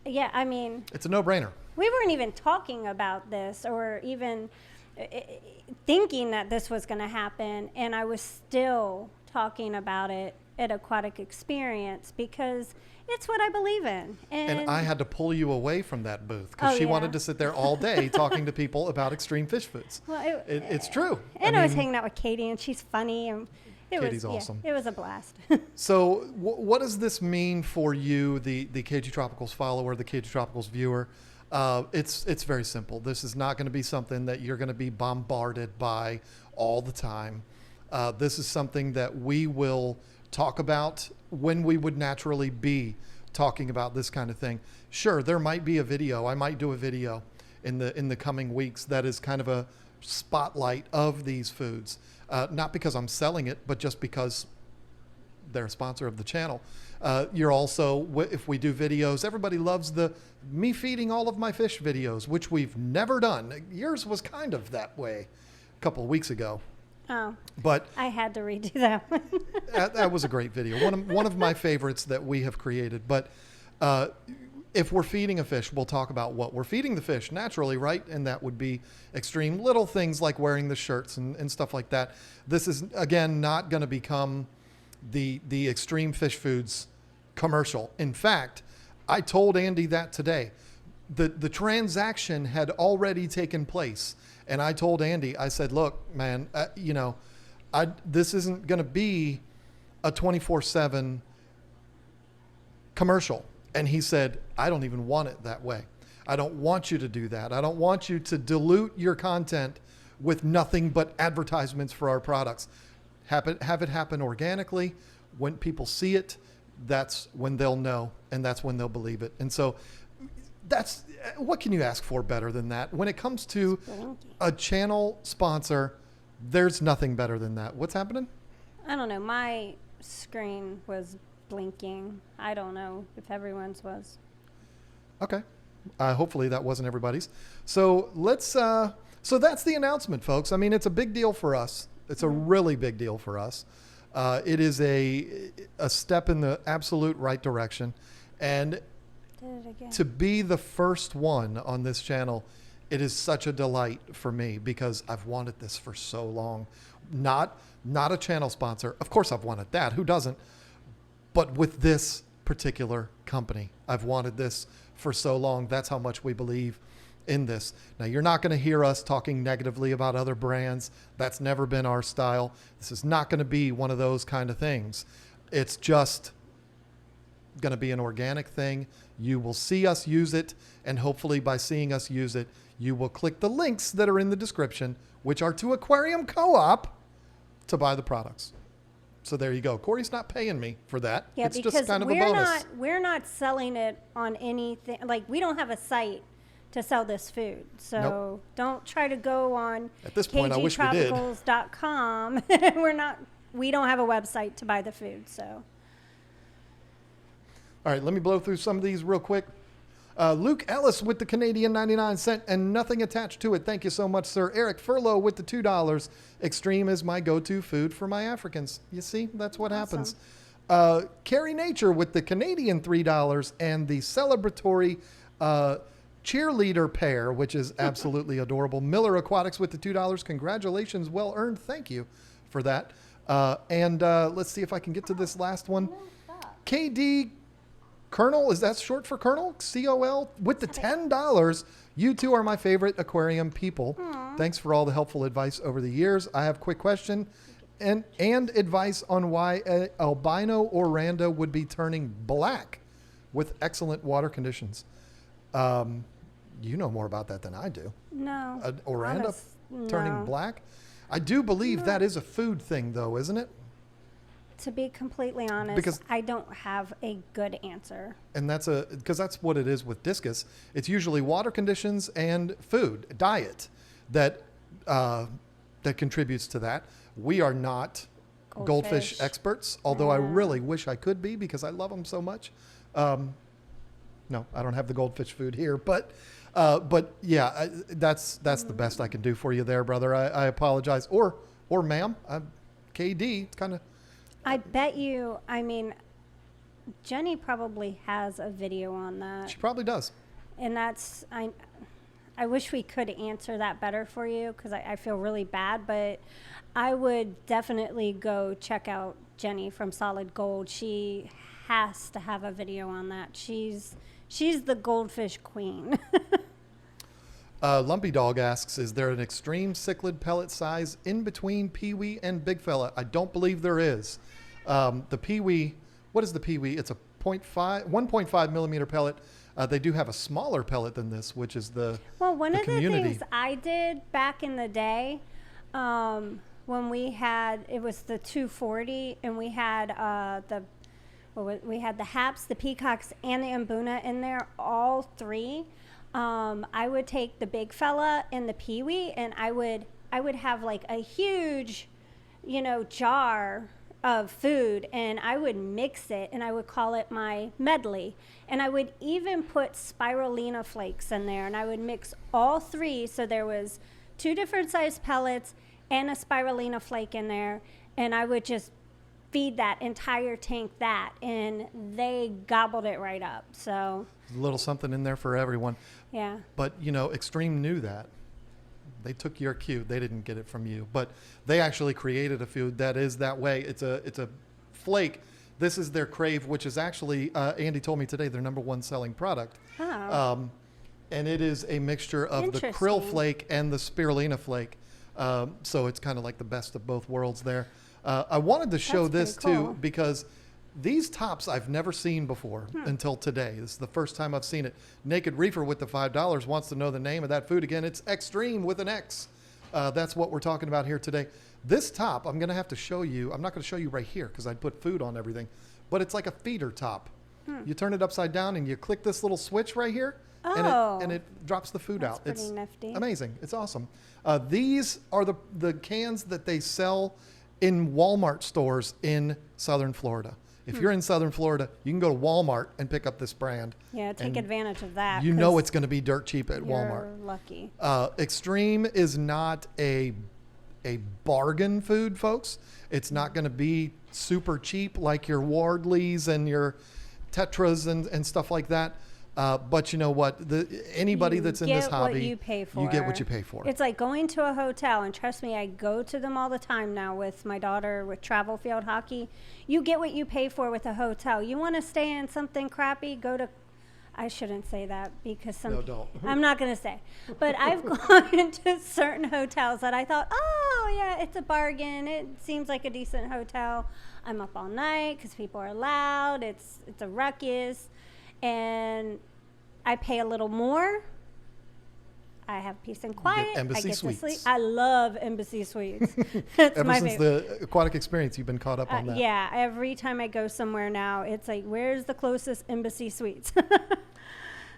I mean, it's a no-brainer. We weren't even talking about this or even thinking that this was going to happen, and I was still talking about it at Aquatic Experience because it's what I believe in. And I had to pull you away from that booth because she wanted to sit there all day talking to people about extreme fish foods. Well, it's true. And I was hanging out with Katie, and she's funny, and Katie's awesome. It was a blast. So what does this mean for you, the KGTropicals follower, the KGTropicals viewer? It's very simple. This is not going to be something that you're going to be bombarded by all the time. This is something that we will talk about when we would naturally be talking about this kind of thing. Sure, there might be a video. I might do a video in the coming weeks that is kind of a spotlight of these foods. Not because I'm selling it, but just because they're a sponsor of the channel. You're also, if we do videos, everybody loves me feeding all of my fish videos, which we've never done. Yours was kind of that way a couple of weeks ago. Oh, but I had to redo that one. that was a great video. One of my favorites that we have created. But if we're feeding a fish, we'll talk about what we're feeding the fish naturally, right? And that would be extreme little things like wearing the shirts and stuff like that. This is, again, not going to become the Extreme Fish Foods commercial. In fact, I told Andy that today. The transaction had already taken place. And I told Andy, I said, look, man, this isn't going to be a 24/7 commercial. And he said, I don't even want it that way. I don't want you to do that. I don't want you to dilute your content with nothing but advertisements for our products. Have it happen organically. When people see it, that's when they'll know, and that's when they'll believe it. And so that's, what can you ask for better than that? When it comes to a channel sponsor, there's nothing better than that. What's happening? I don't know. My screen was blinking. I don't know if everyone's was. Okay. Hopefully that wasn't everybody's. So so that's the announcement, folks. I mean, it's a big deal for us. It's a really big deal for us. It is a step in the absolute right direction. And to be the first one on this channel, it is such a delight for me because I've wanted this for so long. Not a channel sponsor. Of course I've wanted that. Who doesn't? But with this particular company, I've wanted this for so long. That's how much we believe in this. Now, you're not going to hear us talking negatively about other brands. That's never been our style. This is not going to be one of those kind of things. It's just going to be an organic thing. You will see us use it, and hopefully by seeing us use it, you will click the links that are in the description, which are to Aquarium Co-op, to buy the products. So there you go. Corey's not paying me for that. Yeah, it's because just kind of a bonus. We're not selling it on anything. Like, we don't have a site to sell this food. So don't try to go on at this point, I wish we did. KGTropicals.com. We don't have a website to buy the food. So. All right, let me blow through some of these real quick. Luke Ellis with the Canadian 99 cent and nothing attached to it. Thank you so much, sir. Eric Furlow with the $2. Extreme is my go-to food for my Africans. You see, that's what happens. Carrie Nature with the Canadian $3 and the celebratory cheerleader pair, which is absolutely adorable. Miller Aquatics with the $2. Congratulations. Well earned. Thank you for that. And let's see if I can get to this last one. KD Colonel, is that short for Colonel? COL with the $10. You two are my favorite aquarium people. Aww. Thanks for all the helpful advice over the years. I have a quick question and advice on why albino oranda would be turning black with excellent water conditions. You know more about that than I do. No. Oranda turning black? I do believe that is a food thing, though, isn't it? To be completely honest, Because- I don't have a good answer. And because that's what it is with discus. It's usually water conditions and food, diet, that contributes to that. We are not goldfish experts, although I really wish I could be because I love them so much. No, I don't have the goldfish food here, but yeah, that's the best I can do for you there, brother. I apologize, or ma'am, KD. It's kind of. I bet you. I mean, Jenny probably has a video on that, She probably does. and that's I wish we could answer that better for you because I feel really bad, but I would definitely go check out Jenny from Solid Gold. She has to have a video on that. She's the goldfish queen. Lumpy Dog asks, is there an extreme cichlid pellet size in between peewee and big fella? I don't believe there is. The peewee, what is the peewee? It's a 1.5 millimeter pellet. They do have a smaller pellet than this, which is the One of community. the things I did back in the day, when we had, it was the 240, and we had we had the haps, the peacocks, and the mbuna in there, all three. I would take the big fella and the peewee, and I would have like a huge, jar of food, and I would mix it, and I would call it my medley. And I would even put spirulina flakes in there, and I would mix all three, so there was 2 different size pellets and a spirulina flake in there, and I would just feed that entire tank that, and they gobbled it right up. So a little something in there for everyone. yeah. But, Extreme knew that. They took your cue. They didn't get it from you. But they actually created a food that is that way. It's a flake. This is their Crave, which is actually, Andy told me today, their #1 selling product. Oh. And it is a mixture of the krill flake and the spirulina flake. So it's kind of like the best of both worlds there. I wanted to show That's this pretty cool. too because these tops I've never seen before until today. This is the first time I've seen it. Naked Reefer with the $5 wants to know the name of that food again. It's Xtreme with an X. That's what we're talking about here today. This top, I'm going to have to show you. I'm not going to show you right here because I'd put food on everything. But it's like a feeder top. You turn it upside down and you click this little switch right here. Oh. And it drops the food That's out. pretty It's nifty. amazing. It's awesome. These are the cans that they sell in Walmart stores in Southern Florida. If you're in Southern Florida, you can go to Walmart and pick up this brand. Yeah, take and advantage of that. You know 'cause it's going to be dirt cheap at Walmart. You're lucky. Extreme is not a bargain food, folks. It's not going to be super cheap like your Wardleys and your Tetras and stuff like that. But you know what? Anybody that's in this hobby, what you pay for. you get what you pay for. It's like going to a hotel, and trust me, I go to them all the time now with my daughter with travel field hockey. You get what you pay for with a hotel. You want to stay in something crappy, go to. I shouldn't say that because No, don't. I'm not going to say. But I've gone into certain hotels that I thought, oh, yeah, it's a bargain. It seems like a decent hotel. I'm up all night because people are loud. It's a ruckus. And I pay a little more. I have peace and quiet. Embassy I get Suites. to sleep. I love Embassy Suites. That's Ever my since favorite. the aquatic experience, you've been caught up on that. Yeah, every time I go somewhere now, it's like, where's the closest Embassy Suites?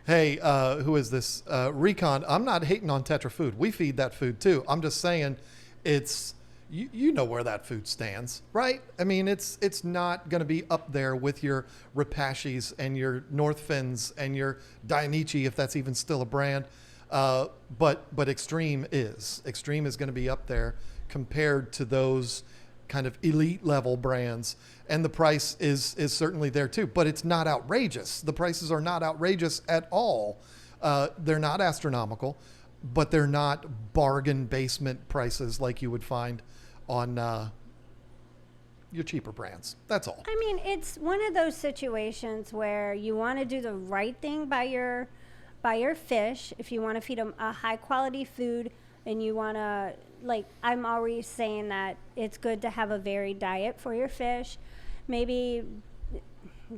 Hey, who is this? Recon. I'm not hating on Tetra Food. We feed that food too. I'm just saying it's, you know where that food stands, right? I mean, it's not going to be up there with your Repashis and your North Fins and your Dainichi, if that's even still a brand. But Extreme is. Extreme is going to be up there compared to those kind of elite level brands, and the price is certainly there too, but it's not outrageous. The prices are not outrageous at all. They're not astronomical, but they're not bargain basement prices like you would find on your cheaper brands. That's all. I mean, it's one of those situations where you want to do the right thing by your fish. If you want to feed them a high quality food, and you want to, like, I'm always saying that it's good to have a varied diet for your fish. Maybe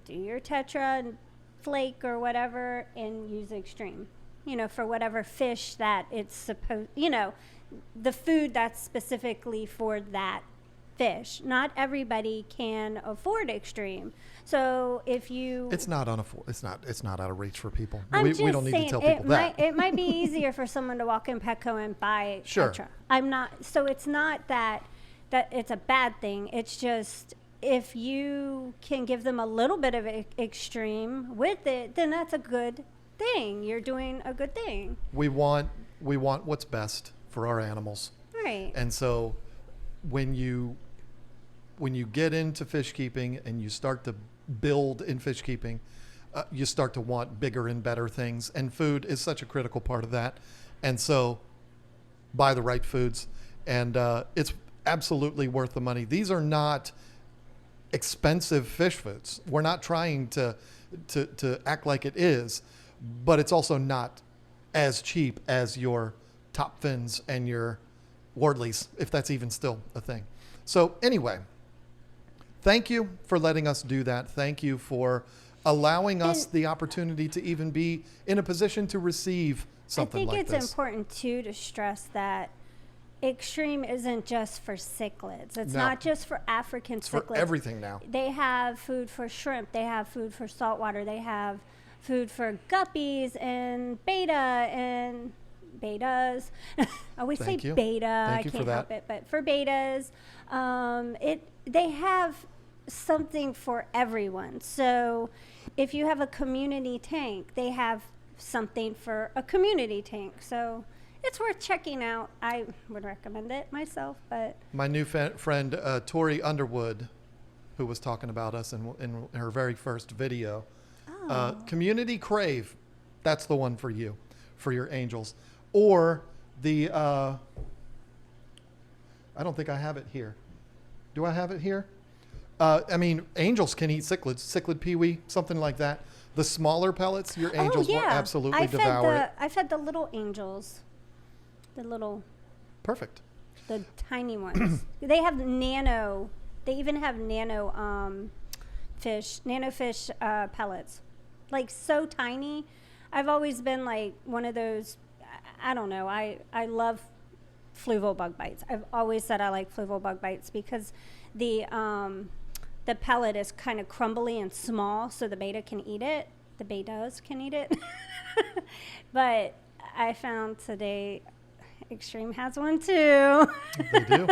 do your Tetra and flake or whatever and use Extreme, for whatever fish that it's supposed, the food that's specifically for that fish. Not everybody can afford Xtreme. So if you, It's not it's not out of reach for people. I'm We just don't need saying, to tell people that. it might be easier for someone to walk in Petco and buy Sure. Tetra. I'm not. So it's not that it's a bad thing. It's just if you can give them a little bit of Xtreme with it, then that's a good thing. You're doing a good thing. We want what's best for our animals. Right. And so when you get into fish keeping and you start to build in fish keeping, you start to want bigger and better things, and food is such a critical part of that. And so buy the right foods, and it's absolutely worth the money. These are not expensive fish foods. We're not trying to act like it is, but it's also not as cheap as your top fins and your Wardleys, if that's even still a thing. So anyway, thank you for letting us do that. Thank you for allowing us the opportunity to even be in a position to receive something like this. I think it's important too to stress that Xtreme isn't just for cichlids. It's not just for African cichlids. For everything now. They have food for shrimp. They have food for saltwater. They have food for guppies and beta and betas. I always say beta. I can't help it, but for betas, they have something for everyone. So if you have a community tank, they have something for a community tank. So it's worth checking out. I would recommend it myself, but my new friend Tori Underwood, who was talking about us in her very first video, Community Crave, that's the one for you, for your angels. Or the, I don't think I have it here. Do I have it here? I mean, angels can eat cichlids, cichlid peewee, something like that. The smaller pellets, your angels will absolutely devour it. I fed the little angels. The little. Perfect. The tiny ones. They have nano. They even have nano fish pellets. Like so tiny. I've always been like one of those. I don't know. I love fluval bug bites. I've always said I like fluval bug bites because the pellet is kind of crumbly and small, so the beta can eat it. The betas can eat it. But I found today Xtreme has one too. They do.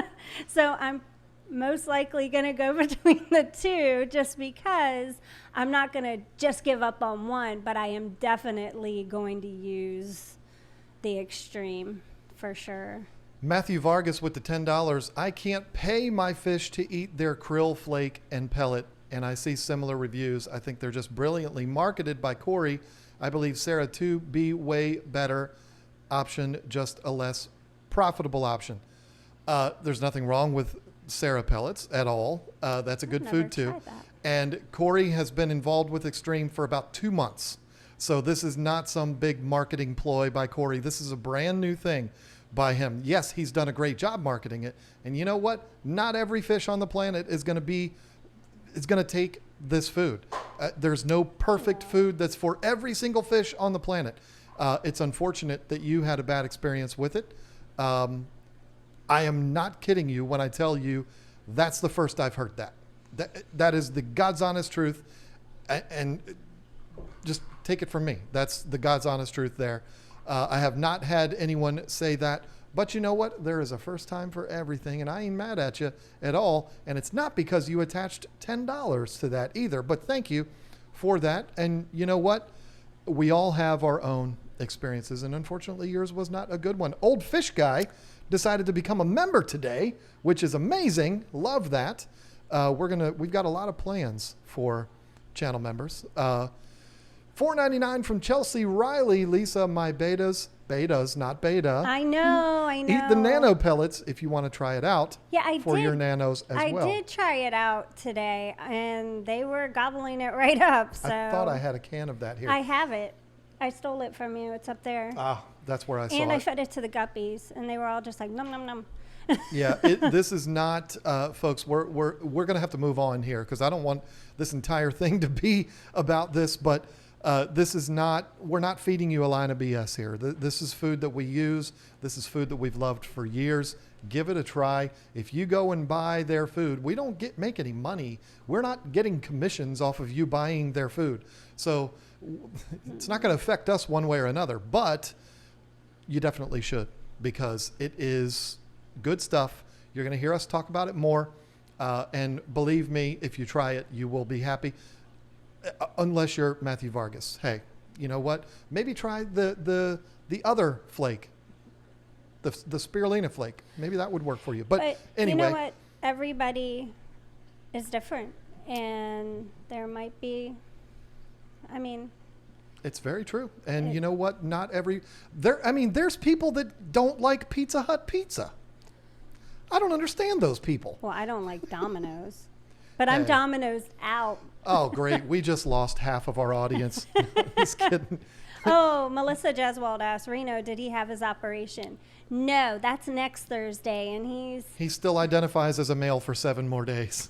So I'm most likely going to go between the two just because I'm not going to just give up on one, but I am definitely going to use the Xtreme for sure. Matthew Vargas with the $10. I can't pay my fish to eat their krill flake and pellet, and I see similar reviews. I think they're just brilliantly marketed by Corey. I believe Sarah to be way better option, just a less profitable option. There's nothing wrong with Sarah pellets at all. That's a good food too. And Corey has been involved with Xtreme for about 2 months. So this is not some big marketing ploy by Corey. This is a brand new thing by him. Yes, he's done a great job marketing it. And you know what? Not every fish on the planet is going to take this food. There's no perfect food that's for every single fish on the planet. It's unfortunate that you had a bad experience with it. I am not kidding you when I tell you that's the first I've heard that. That is the God's honest truth. And just take it from me. That's the God's honest truth there. I have not had anyone say that. But you know what? There is a first time for everything, and I ain't mad at you at all. And it's not because you attached $10 to that either. But thank you for that. And you know what? We all have our own experiences, and unfortunately yours was not a good one. Old Fish Guy decided to become a member today, which is amazing. Love that. We've got a lot of plans for channel members. $4.99 from Chelsea Riley. Lisa, my betas, not beta. I know. Eat the nano pellets if you want to try it out. Yeah, I for did. Your nanos as well. I did try it out today, and they were gobbling it right up. So I thought I had a can of that here. I have it. I stole it from you. It's up there. Ah, that's where I saw it. And I fed it to the guppies, and they were all just like, num, num, num. Yeah, this is not, folks, we're going to have to move on here because I don't want this entire thing to be about this, but This is not, we're not feeding you a line of BS here. This is food that we use. This is food that we've loved for years. Give it a try. If you go and buy their food, we don't make any money. We're not getting commissions off of you buying their food. So it's not going to affect us one way or another, but you definitely should, because it is good stuff. You're going to hear us talk about it more. And believe me, if you try it, you will be happy. Unless you're Matthew Vargas. Hey, you know what? Maybe try the other flake, the spirulina flake. Maybe that would work for you. But anyway. You know what? Everybody is different. And there might be, it's very true. And you know what? There's people that don't like Pizza Hut pizza. I don't understand those people. Well, I don't like Domino's. But I'm Domino's out. Oh, great. We just lost half of our audience. Just kidding. Oh, Melissa Jeswald asked Reno, did he have his operation? No, that's next Thursday, and he still identifies as a male for 7 more days.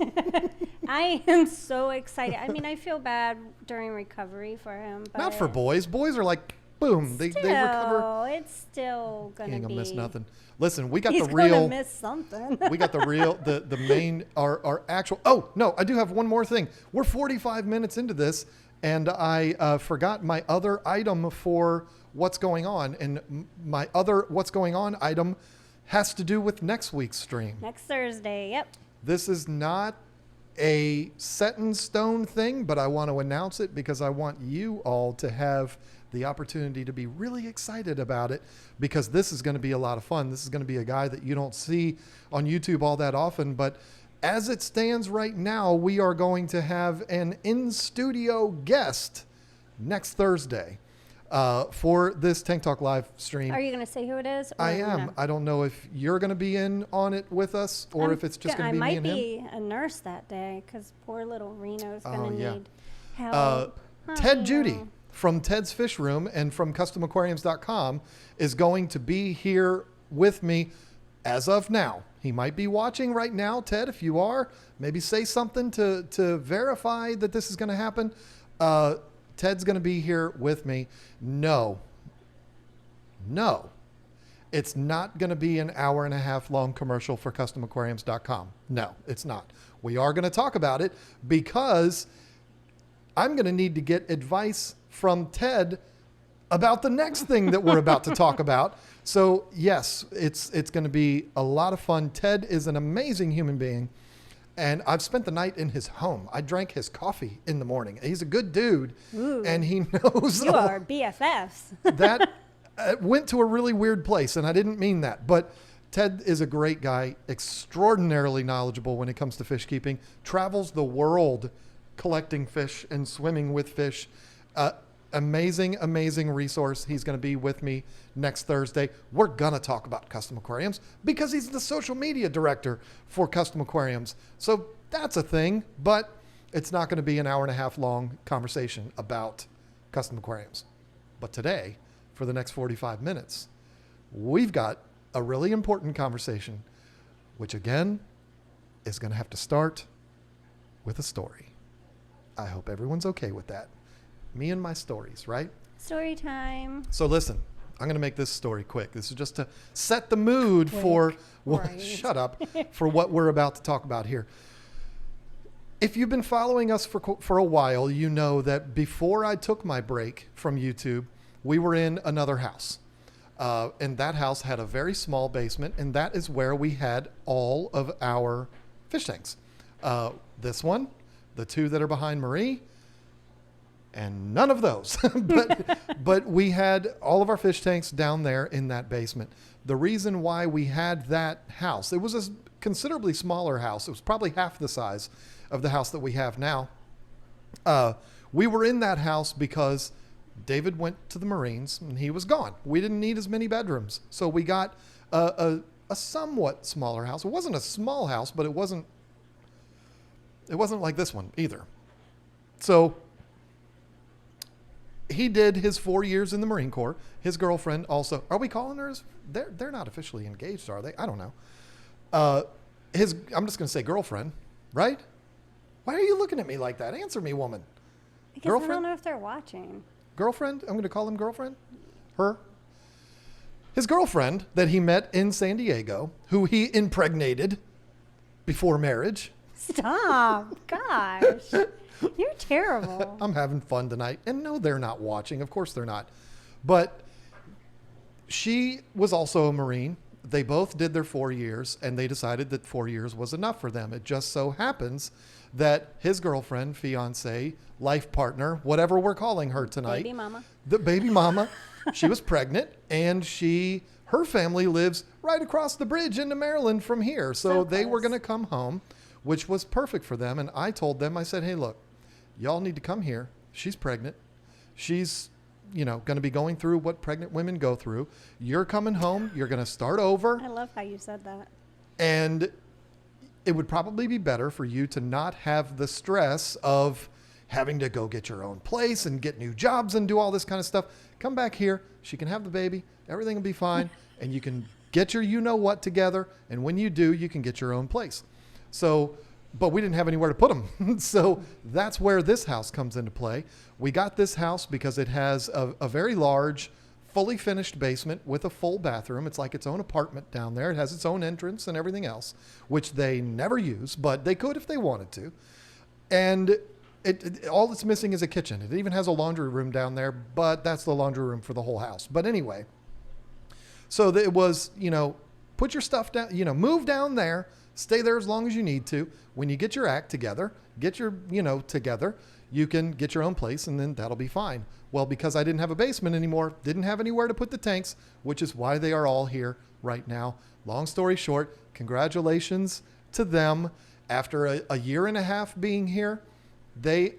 I am so excited. I feel bad during recovery for him. But not for boys. Boys are like, boom, they recover. It's still going to be. He ain't gonna miss nothing. Listen, we got He's the real. Gonna miss something. We got the real, the main, our actual. Oh no, I do have one more thing. We're 45 minutes into this, and I forgot my other item for what's going on, and my other what's going on item has to do with next week's stream. Next Thursday. Yep. This is not a set in stone thing, but I want to announce it because I want you all to have the opportunity to be really excited about it, because this is going to be a lot of fun. This is going to be a guy that you don't see on YouTube all that often, but as it stands right now, we are going to have an in-studio guest next Thursday for this Tank Talk live stream. Are you going to say who it is? I am. No? I don't know if you're going to be in on it with us, or if it's just going to be me and him. I might be a nurse that day, because poor little Reno's going to need help. Ted Judy from Ted's Fish Room and from CustomAquariums.com is going to be here with me as of now. He might be watching right now. Ted, if you are, maybe say something to verify that this is going to happen. Ted's going to be here with me. No, it's not going to be an 1.5 hour long commercial for CustomAquariums.com. No, it's not. We are going to talk about it because I'm going to need to get advice from Ted about the next thing that we're about to talk about. So yes, it's going to be a lot of fun. Ted is an amazing human being, and I've spent the night in his home. I drank his coffee in the morning. He's a good dude. Ooh, and he knows. You are BFFs. That went to a really weird place, and I didn't mean that, but Ted is a great guy, extraordinarily knowledgeable when it comes to fish keeping, travels the world collecting fish and swimming with fish. Amazing resource. He's going to be with me next Thursday. We're going to talk about Custom Aquariums because he's the social media director for Custom Aquariums. So that's a thing, but it's not going to be an 1.5 hour long conversation about Custom Aquariums. But today, for the next 45 minutes, we've got a really important conversation, which again is going to have to start with a story. I hope everyone's okay with that. Me and my stories, right? Story time. So listen, I'm going to make this story quick. This is just to set the mood for what, shut up, for what we're about to talk about here. If you've been following us for a while, you know that before I took my break from YouTube, we were in another house. And that house had a very small basement, and that is where we had all of our fish tanks. This one, the 2 that are behind Marie, and none of those. but we had all of our fish tanks down there in that basement. The reason why we had that house, it was a considerably smaller house. It was probably half the size of the house that we have now. We were in that house because David went to the Marines and he was gone. We didn't need as many bedrooms. So we got a somewhat smaller house. It wasn't a small house, but it wasn't like this one either. So he did his 4 years in the Marine Corps. His girlfriend also. Are we calling her? They're not officially engaged, are they? I don't know. I'm just going to say girlfriend, right? Why are you looking at me like that? Answer me, woman. Because I don't know if they're watching. Girlfriend? I'm going to call him girlfriend. Her. His girlfriend that he met in San Diego, who he impregnated before marriage. Stop. Gosh. You're terrible. I'm having fun tonight. And no, they're not watching. Of course they're not. But she was also a Marine. They both did their 4 years, and they decided that 4 years was enough for them. It just so happens that his girlfriend, fiance, life partner, whatever we're calling her tonight. Baby mama. The baby mama. She was pregnant, and her family lives right across the bridge into Maryland from here. So they were going to come home, which was perfect for them. And I told them, I said, hey, look, y'all need to come here. She's pregnant. She's, going to be going through what pregnant women go through. You're coming home. You're going to start over. I love how you said that. And it would probably be better for you to not have the stress of having to go get your own place and get new jobs and do all this kind of stuff. Come back here. She can have the baby. Everything will be fine. And you can get your you-know-what together. And when you do, you can get your own place. So, but we didn't have anywhere to put them. So that's where this house comes into play. We got this house because it has a very large, fully finished basement with a full bathroom. It's like its own apartment down there. It has its own entrance and everything else, which they never use, but they could if they wanted to. And all it's missing is a kitchen. It even has a laundry room down there, but that's the laundry room for the whole house. But anyway, so it was, put your stuff down, move down there, stay there as long as you need to. When you get your act together, together, you can get your own place and then that'll be fine. Well, because I didn't have a basement anymore, didn't have anywhere to put the tanks, which is why they are all here right now. Long story short, congratulations to them. After a year and a half being here, they're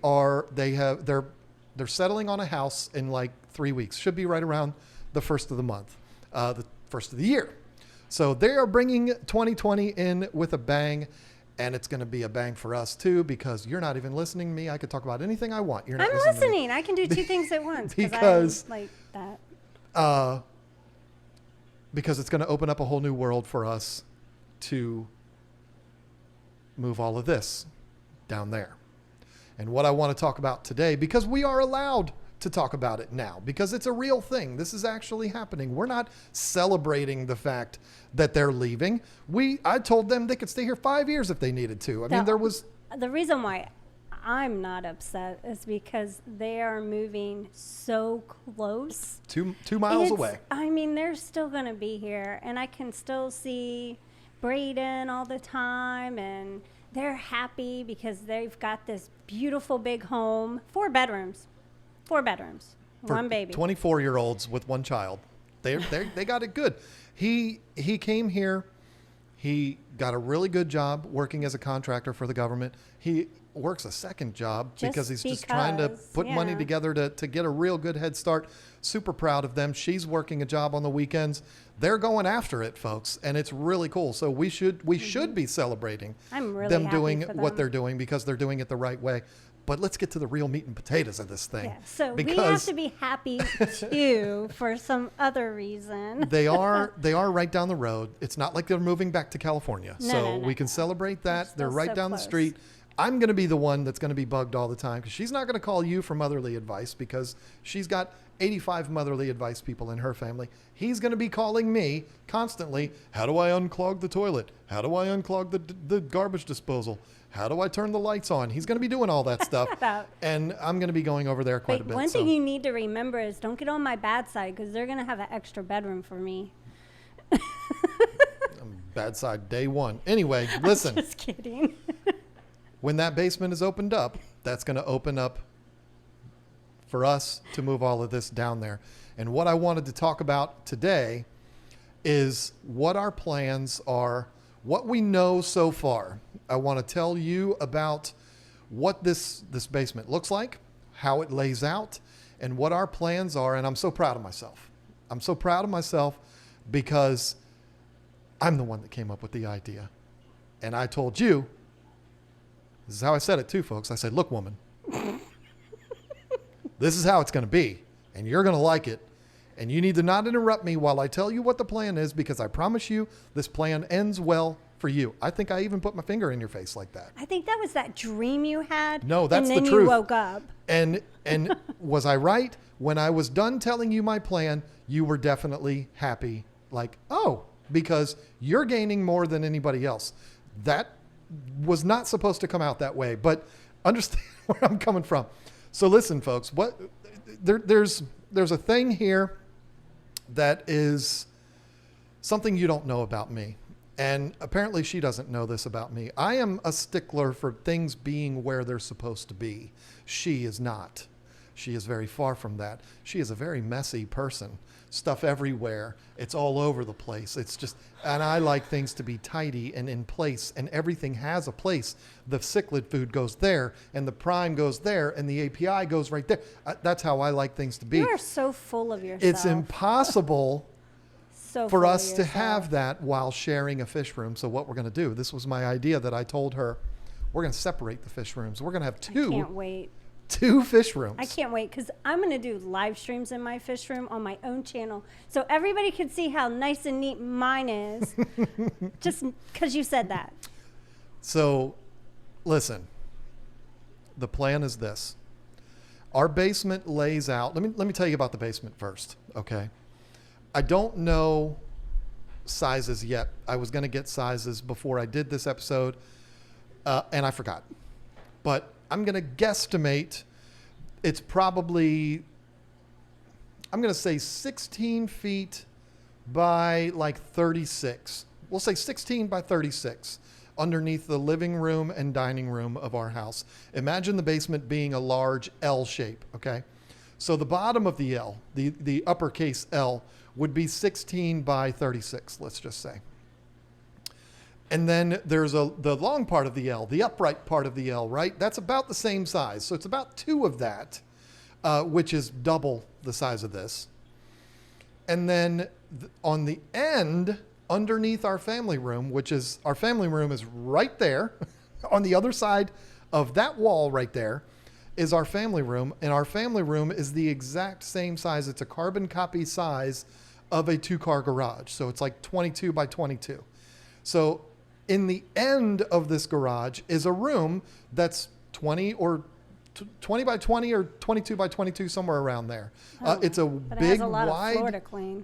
settling on a house in like 3 weeks. Should be right around the first of the month, the first of the year. So they are bringing 2020 in with a bang, and it's going to be a bang for us too, because you're not even listening to me. I could talk about anything I want. You're not listening. I can do two things at once because I'm like that. Because it's going to open up a whole new world for us to move all of this down there. And what I want to talk about today, because we are allowed to talk about it now, because it's a real thing. This is actually happening. We're not celebrating the fact that they're leaving. I told them they could stay here 5 years if they needed to. I mean, there was... The reason why I'm not upset is because they are moving so close. Two miles away. I mean, they're still going to be here, and I can still see Braden all the time, and they're happy because they've got this beautiful big home, 4 bedrooms, for one baby. 24-year-olds with one child. They got it good. He came here. He got a really good job working as a contractor for the government. He works a second job because he's just trying to put money together to get a real good head start. Super proud of them. She's working a job on the weekends. They're going after it, folks, and it's really cool. So we should be celebrating them doing what they're doing, because they're doing it the right way. But let's get to the real meat and potatoes of this thing. Yeah, so we have to be happy too for some other reason. They are right down the road. It's not like they're moving back to California. No. We can celebrate that. They're right down the street. I'm going to be the one that's going to be bugged all the time, because she's not going to call you for motherly advice, because she's got 85 motherly advice people in her family. He's going to be calling me constantly. How do I unclog the toilet? How do I unclog the garbage disposal? How do I turn the lights on? He's going to be doing all that stuff. And I'm going to be going over there quite a bit. One thing you need to remember is don't get on my bad side, because they're going to have an extra bedroom for me. Bad side day one. Anyway, listen. I'm just kidding. When that basement is opened up, that's going to open up for us to move all of this down there. And what I wanted to talk about today is what our plans are, what we know so far. I want to tell you about what this basement looks like, how it lays out, and what our plans are. And I'm so proud of myself. I'm so proud of myself because I'm the one that came up with the idea. And I told you, this is how I said it too, folks. I said, look, woman, this is how it's going to be, and you're going to like it. And you need to not interrupt me while I tell you what the plan is, because I promise you this plan ends well for you. I think I even put my finger in your face like that. I think that was that dream you had. No, that's the and then truth. you woke up. And was I right? When I was done telling you my plan, you were definitely happy. Like, oh, because you're gaining more than anybody else. That was not supposed to come out that way, but understand where I'm coming from. So listen, folks, there's a thing here that is something you don't know about me. And apparently she doesn't know this about me. I am a stickler for things being where they're supposed to be. She is not. She is very far from that. She is a very messy person. Stuff everywhere. It's all over the place. It's just, and I like things to be tidy and in place, and everything has a place. The cichlid food goes there, and the prime goes there, and the API goes right there. That's how I like things to be. You are so full of yourself. It's impossible for us to yourself. have that while sharing a fish room. So what we're going to do, this was my idea that I told her, we're going to separate the fish rooms. We're going to have I can't wait. two fish rooms. I can't wait because I'm going to do live streams in my fish room on my own channel so everybody can see how nice and neat mine is just because you said that. So listen, the plan is this. Our basement lays out. Let me tell you about the basement first, okay? I don't know sizes yet. I was going to get sizes before I did this episode, and I forgot. But I'm going to guesstimate it's probably, I'm going to say 16 feet by like 36. We'll say 16 by 36 underneath the living room and dining room of our house. Imagine the basement being a large L shape, okay? So the bottom of the L, the uppercase L, would be 16 by 36, let's just say. And then there's the long part of the L, the upright part of the L, right? That's about the same size. So it's about 2 of that, which is double the size of this. And then on the end, underneath our family room, our family room is right there, on the other side of that wall right there, is our family room. And our family room is the exact same size. It's a carbon copy size of a 2-car garage. So it's like 22 by 22. So in the end of this garage is a room that's 20 by 20 or 22 by 22, somewhere around there. It's a big,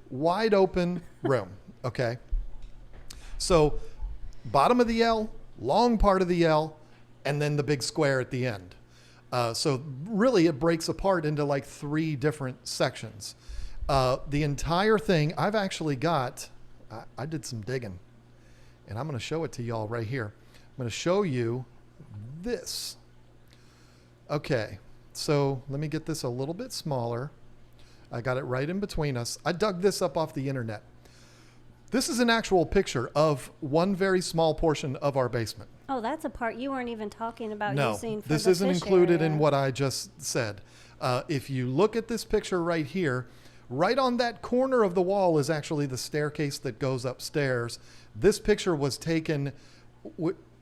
wide open room. Okay. So bottom of the L, long part of the L, and then the big square at the end. So really it breaks apart into like 3 different sections. The entire thing, I've actually got, I did some digging, and I'm going to show it to y'all right here. I'm going to show you this. Okay, so let me get this a little bit smaller. I got it right in between us. I dug this up off the internet. This is an actual picture of one very small portion of our basement. Oh, that's a part you weren't even talking about using for this the isn't fish included area. in what I just said. If you look at this picture right here, right on that corner of the wall is actually the staircase that goes upstairs. This picture was taken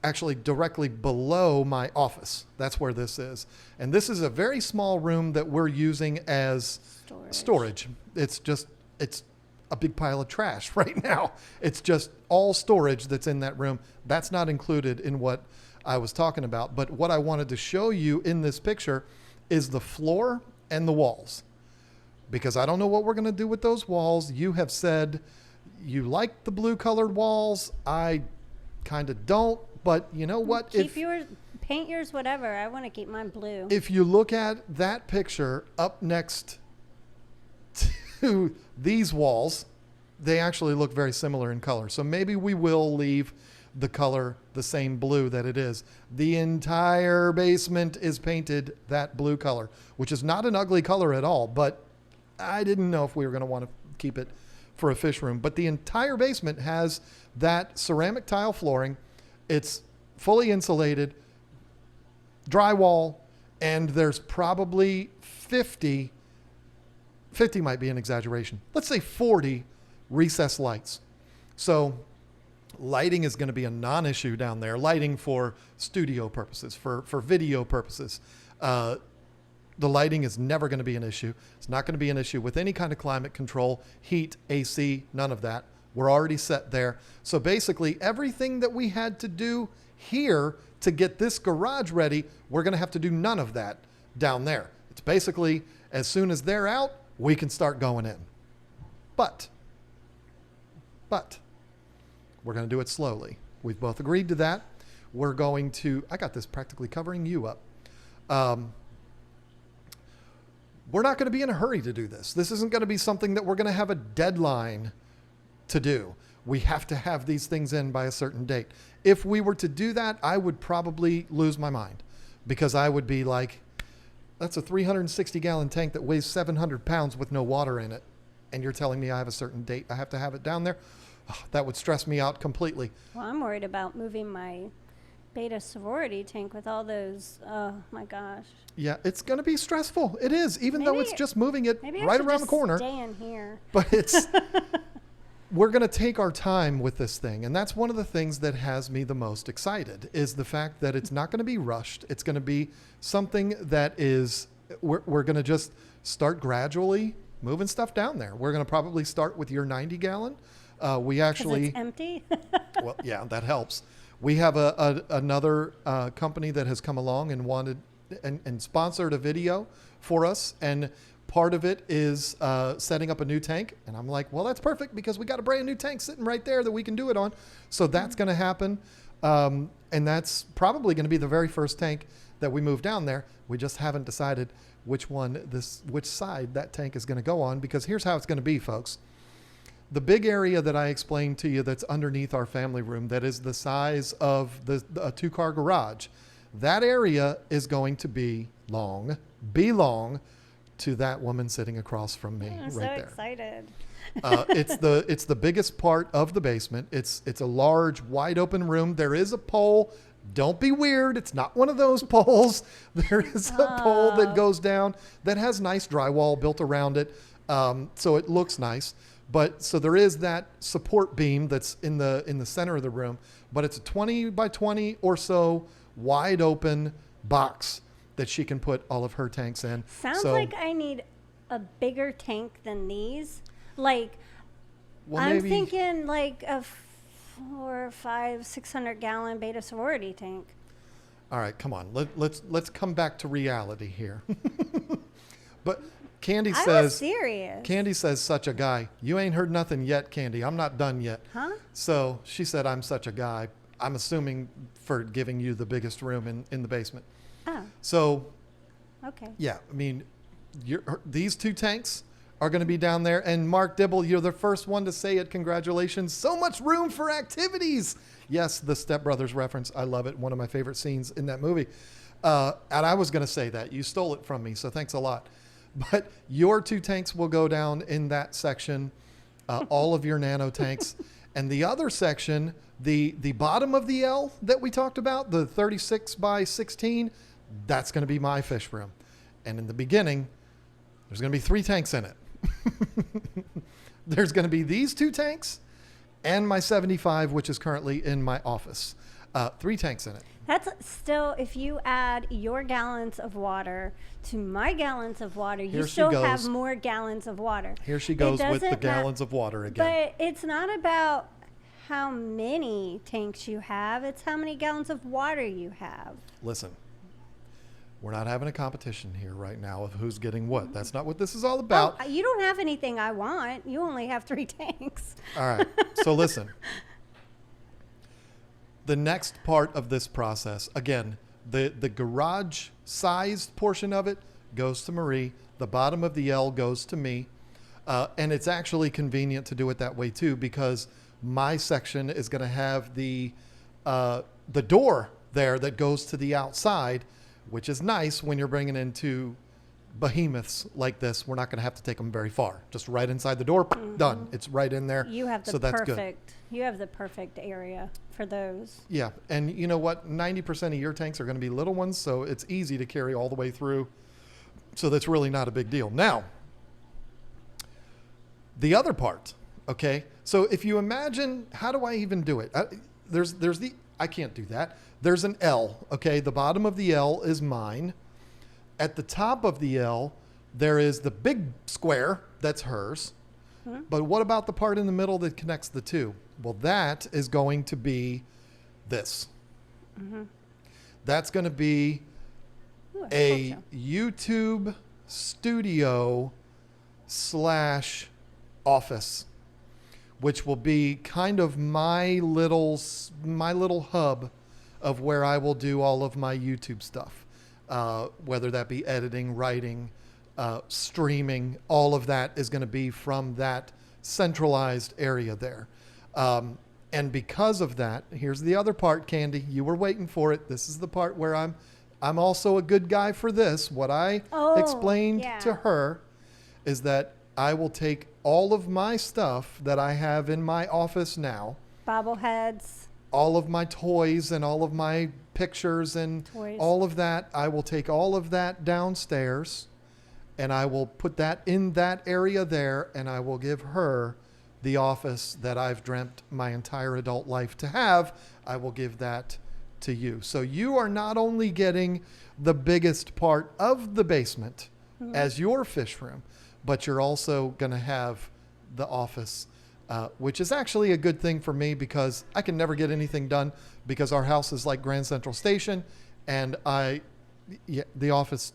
actually directly below my office. That's where this is. And this is a very small room that we're using as storage. It's a big pile of trash right now. It's just all storage that's in that room. That's not included in what I was talking about. But what I wanted to show you in this picture is the floor and the walls. Because I don't know what we're going to do with those walls. You have said you like the blue colored walls. I kind of don't, but you know what? Paint yours whatever. I want to keep mine blue. If you look at that picture up next to these walls, they actually look very similar in color. So maybe we will leave the color the same blue that it is. The entire basement is painted that blue color, which is not an ugly color at all, but I didn't know if we were going to want to keep it for a fish room. But the entire basement has that ceramic tile flooring. It's fully insulated, drywall, and there's probably 50 might be an exaggeration. Let's say 40 recessed lights. So lighting is going to be a non-issue down there. Lighting for studio purposes, for video purposes. The lighting is never going to be an issue. It's not going to be an issue with any kind of climate control, heat, AC, none of that. We're already set there. So basically everything that we had to do here to get this garage ready, we're going to have to do none of that down there. It's basically as soon as they're out, we can start going in. But we're going to do it slowly. We've both agreed to that. We're going to, I got this practically covering you up. We're not going to be in a hurry to do this. This isn't going to be something that we're going to have a deadline to do. We have to have these things in by a certain date. If we were to do that, I would probably lose my mind, because I would be like, that's a 360 gallon tank that weighs 700 pounds with no water in it. And you're telling me I have a certain date I have to have it down there? Oh, that would stress me out completely. Well, I'm worried about moving my beta sorority tank with all those, oh my gosh. Yeah, it's going to be stressful. It is, even though it's just moving it right around the corner. Stay in here. But it's, we're going to take our time with this thing. And that's one of the things that has me the most excited, is the fact that it's not going to be rushed. It's going to be something that is, we're going to just start gradually moving stuff down there. We're going to probably start with your 90 gallon. We actually, it's empty. well, yeah, that helps. We have another company that has come along and wanted and sponsored a video for us. And part of it is setting up a new tank. And I'm like, well, that's perfect, because we got a brand new tank sitting right there that we can do it on. So that's going to happen. And that's probably going to be the very first tank that we move down there. We just haven't decided which side that tank is going to go on, because here's how it's going to be, folks. The big area that I explained to you that's underneath our family room, that is the size of a 2-car garage, that area is going to belong to that woman sitting across from me. I'm right so excited. It's the biggest part of the basement. It's a large, wide open room. There is a pole. Don't be weird. It's not one of those poles. There is a pole that goes down that has nice drywall built around it. So it looks nice. But so there is that support beam that's in the center of the room, but it's a 20 by 20 or so wide open box that she can put all of her tanks in. Sounds like I need a bigger tank than these. Like, well, I'm thinking like a 400, 500, 600 gallon beta sorority tank. All right, come on. Let's come back to reality here. But Candy says, I was serious. Candy says, such a guy. You ain't heard nothing yet, Candy. I'm not done yet. Huh? So she said, I'm such a guy. I'm assuming for giving you the biggest room in the basement. Oh. So, okay. Yeah, I mean, these 2 tanks are going to be down there. And Mark Dibble, you're the first one to say it. Congratulations. So much room for activities. Yes, the Step Brothers reference. I love it. One of my favorite scenes in that movie. And I was going to say that. You stole it from me, so thanks a lot. But your 2 tanks will go down in that section, all of your nano tanks. And the other section, the bottom of the L that we talked about, the 36 by 16, that's going to be my fish room. And in the beginning, there's going to be 3 tanks in it. There's going to be these 2 tanks and my 75, which is currently in my office. 3 tanks in it. That's still, if you add your gallons of water to my gallons of water, you still have more gallons of water. Here she goes with the gallons of water again. But it's not about how many tanks you have. It's how many gallons of water you have. Listen, we're not having a competition here right now of who's getting what. That's not what this is all about. Oh, you don't have anything I want. You only have 3 tanks. All right. So listen. The next part of this process, again, the garage sized portion of it goes to Marie. The bottom of the L goes to me. And it's actually convenient to do it that way too, because my section is going to have the door there that goes to the outside, which is nice when you're bringing into behemoths like this. We're not going to have to take them very far. Just right inside the door, done. It's right in there. You have the that's good. You have the perfect area for those. Yeah, and you know what? 90% of your tanks are going to be little ones, so it's easy to carry all the way through. So that's really not a big deal. Now, the other part, okay? So if you imagine, how do I even do it? I can't do that. There's an L, okay? The bottom of the L is mine. At the top of the L, there is the big square, that's hers. But what about the part in the middle that connects the two? Well, that is going to be this. That's going to be Ooh, a sculpture. YouTube studio / office, which will be kind of my little hub of where I will do all of my YouTube stuff, whether that be editing, writing, streaming. All of that is going to be from that centralized area there. And because of that, here's the other part, Candy. You were waiting for it. This is the part where I'm also a good guy for this. What I explained to her is that I will take all of my stuff that I have in my office now, Bobbleheads. all of my toys and all of my pictures and all of that. I will take all of that downstairs and I will put that in that area there, and I will give her the office that I've dreamt my entire adult life to have. I will give that to you. So you are not only getting the biggest part of the basement as your fish room, but you're also going to have the office, which is actually a good thing for me because I can never get anything done because our house is like Grand Central Station, and the office,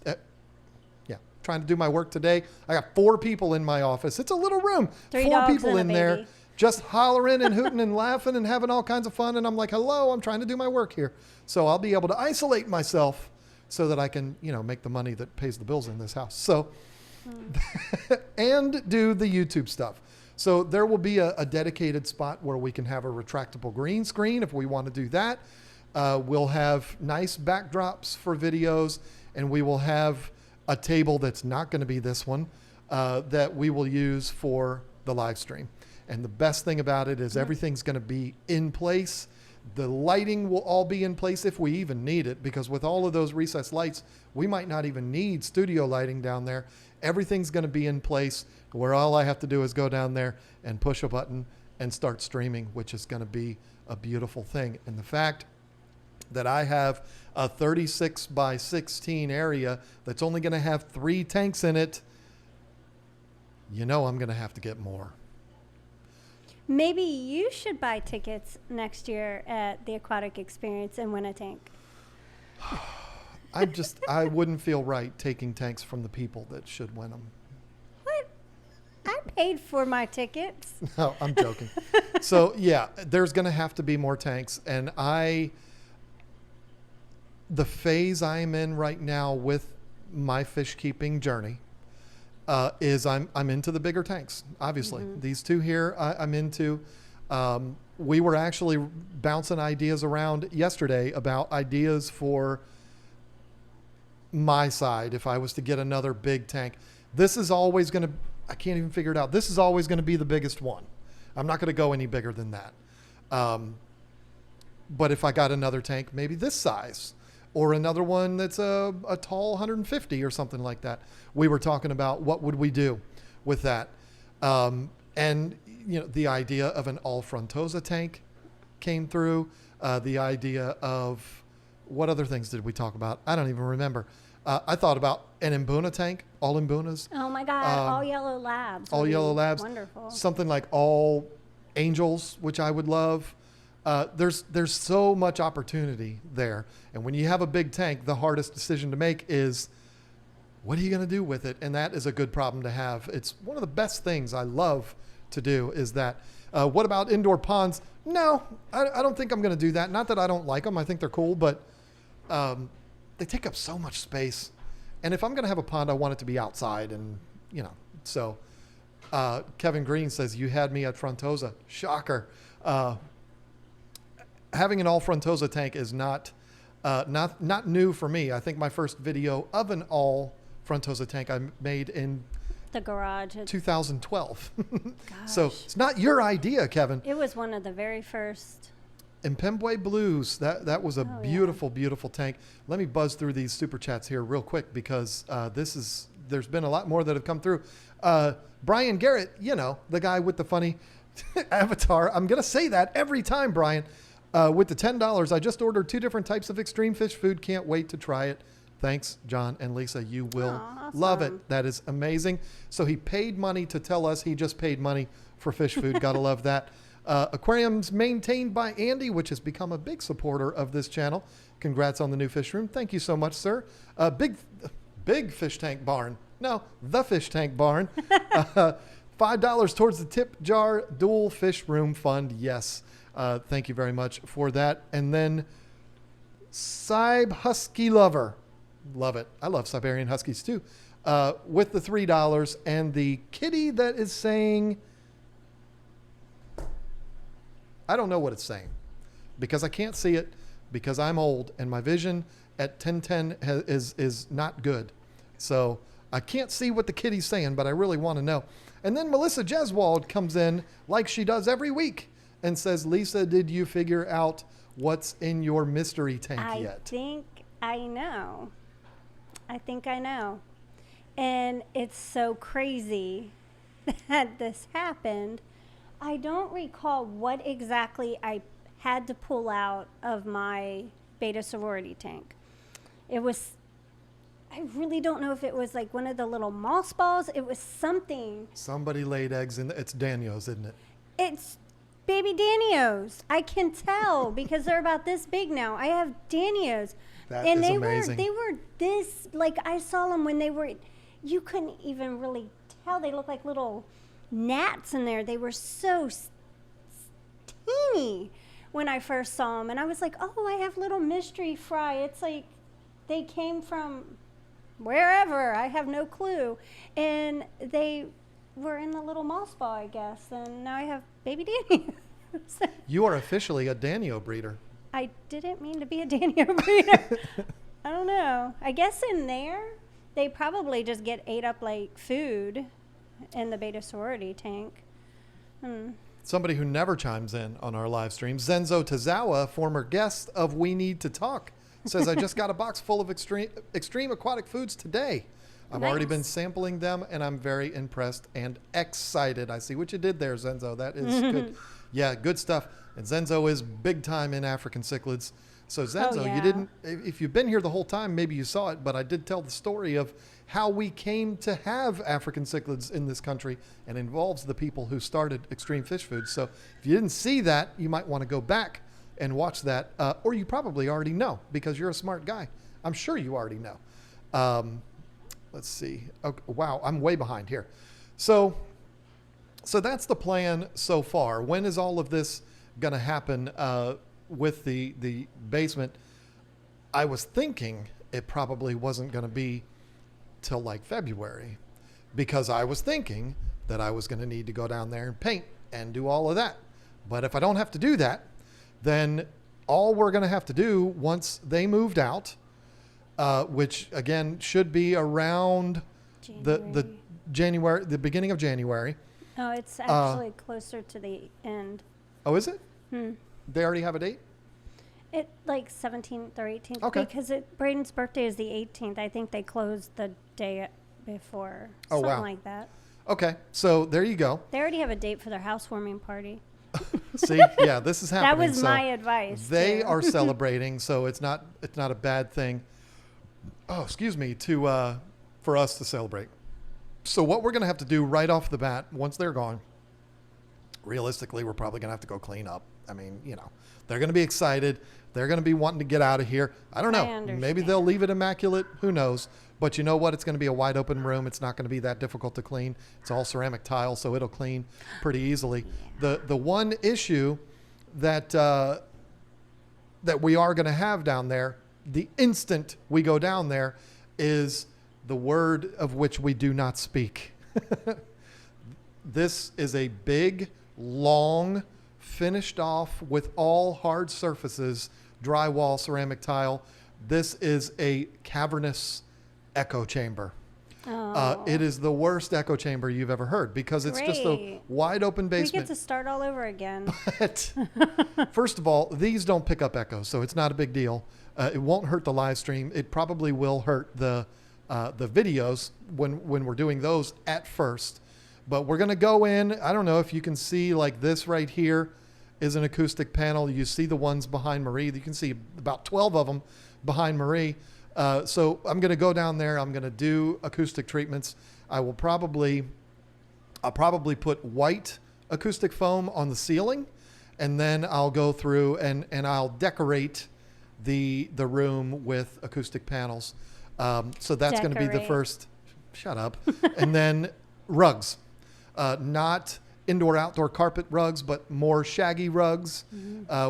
trying to do my work today. I got 4 people in my office. It's a little room. 3 4 dogs people and in a there baby. just hollering and hooting and laughing and having all kinds of fun. And I'm like, hello, I'm trying to do my work here. So I'll be able to isolate myself so that I can, make the money that pays the bills in this house. So, and do the YouTube stuff. So there will be a dedicated spot where we can have a retractable green screen if we want to do that. We'll have nice backdrops for videos, and we will have a table that's not going to be this one that we will use for the live stream. And the best thing about it is everything's going to be in place. The lighting will all be in place if we even need it, because with all of those recessed lights, we might not even need studio lighting down there. Everything's going to be in place where all I have to do is go down there and push a button and start streaming, which is going to be a beautiful thing. And the fact that I have a 36 by 16 area that's only going to have 3 tanks in it, I'm going to have to get more. Maybe you should buy tickets next year at the Aquatic Experience and win a tank. I wouldn't feel right taking tanks from the people that should win them. What? I paid for my tickets. No, I'm joking. So yeah, there's going to have to be more tanks. And the phase I'm in right now with my fish keeping journey is I'm into the bigger tanks. Obviously, these 2 here I'm into. We were actually bouncing ideas around yesterday about ideas for my side if I was to get another big tank. This is always going to, I can't even figure it out. This is always going to be the biggest one. I'm not going to go any bigger than that. But if I got another tank, maybe this size, or another one that's a tall 150 or something like that. We were talking about what would we do with that. And, the idea of an all Frontosa tank came through. The idea of what other things did we talk about? I don't even remember. I thought about an Mbuna tank, all Mbunas. Oh my God, all yellow labs. All yellow labs. Wonderful. Something like all angels, which I would love. There's so much opportunity there. And when you have a big tank, the hardest decision to make is, what are you going to do with it? And that is a good problem to have. It's one of the best things I love to do is that. What about indoor ponds? No, I don't think I'm going to do that. Not that I don't like them. I think they're cool, but they take up so much space. And if I'm going to have a pond, I want it to be outside. And, so Kevin Green says, you had me at Frontosa. Shocker. Having an all Frontosa tank is not new for me. I think my first video of an all Frontosa tank I made in the garage. 2012. So it's not your idea, Kevin. It was one of the very first. Impembwe Blues. That was a beautiful, beautiful tank. Let me buzz through these super chats here real quick because there's been a lot more that have come through. Brian Garrett, the guy with the funny avatar. I'm going to say that every time, Brian. With the $10, I just ordered 2 different types of extreme fish food. Can't wait to try it. Thanks, John and Lisa. You will Aw, love it. awesome. That is amazing. So he paid money to tell us he just paid money for fish food. Gotta love that. Aquariums maintained by Andy, which has become a big supporter of this channel. Congrats on the new fish room. Thank you so much, sir. Big fish tank barn. No, the fish tank barn. $5 towards the tip jar dual fish room fund. Yes. Thank you very much for that. And then Sib Husky Lover. Love it. I love Siberian Huskies too. With the $3 and the kitty that is saying, I don't know what it's saying because I can't see it because I'm old and my vision at 1010 is not good. So I can't see what the kitty's saying, but I really want to know. And then Melissa Jeswald comes in like she does every week and says, Lisa, did you figure out what's in your mystery tank yet? I think I know. And it's so crazy that this happened. I don't recall what exactly I had to pull out of my beta sorority tank. I really don't know if it was like one of the little moss balls. It was something. Somebody laid eggs in it's Danios, isn't it? It's baby Danios. I can tell because they're about this big now. I have Danios. That and is they amazing. were this, like I saw them when they were, you couldn't even really tell. They looked like little gnats in there. They were so teeny when I first saw them. And I was like, oh, I have little mystery fry. It's like they came from wherever. I have no clue. And they were in the little moss ball, I guess. And now I have baby Danios. You are officially a Danio breeder. I didn't mean to be a Danio breeder. I don't know. I guess in there, they probably just get ate up like food in the beta sorority tank. Somebody who never chimes in on our live stream, Zenzo Tazawa, former guest of We Need to Talk, says, I just got a box full of extreme aquatic foods today. I've already been sampling them, and I'm very impressed and excited. I see what you did there, Zenzo. That is good. Yeah, good stuff. And Zenzo is big time in African cichlids. So Zenzo, you didn't, if you've been here the whole time, maybe you saw it, but I did tell the story of how we came to have African cichlids in this country, and involves the people who started Extreme Fish Food. So if you didn't see that, you might want to go back and watch that, or you probably already know because you're a smart guy. I'm sure you already know. Let's see. Okay, wow, I'm way behind here. So that's the plan so far. When is all of this going to happen with the basement? I was thinking it probably wasn't going to be till like February, because I was thinking that I was going to need to go down there and paint and do all of that. But if I don't have to do that, then all we're going to have to do once they moved out, which again should be around the January, the beginning of January. Oh, it's actually closer to the end. Oh, is it? They already have a date? It like 17th or 18th. Okay. Because Braden's birthday is the 18th. I think they closed the day before. Oh, something wow. like that. Okay, so there you go. They already have a date for their housewarming party. See, yeah, this is happening. That was So my advice. They too. are celebrating, so it's not a bad thing. Oh, excuse me, for us to celebrate. So what we're going to have to do right off the bat, once they're gone, realistically, we're probably going to have to go clean up. I mean, they're going to be excited. They're going to be wanting to get out of here. I don't know. Maybe they'll leave it immaculate. Who knows? But you know what? It's going to be a wide open room. It's not going to be that difficult to clean. It's all ceramic tile, so it'll clean pretty easily. Yeah. The one issue that we are going to have down there, the instant we go down there, is the word of which we do not speak. This is a big, long, finished off with all hard surfaces, drywall, ceramic tile. This is a cavernous echo chamber. It is the worst echo chamber you've ever heard because it's just a wide open basement. We get to start all over again. But first of all, these don't pick up echoes, so it's not a big deal. It won't hurt the live stream. It probably will hurt the videos when we're doing those at first. But we're going to go in. I don't know if you can see, like this right here is an acoustic panel. You see the ones behind Marie. You can see about 12 of them behind Marie. So I'm going to go down there. I'm going to do acoustic treatments. I'll probably put white acoustic foam on the ceiling, and then I'll go through and I'll decorate the room with acoustic panels. So that's going to be the first. Shut up. And then rugs, not indoor-outdoor carpet rugs, but more shaggy rugs.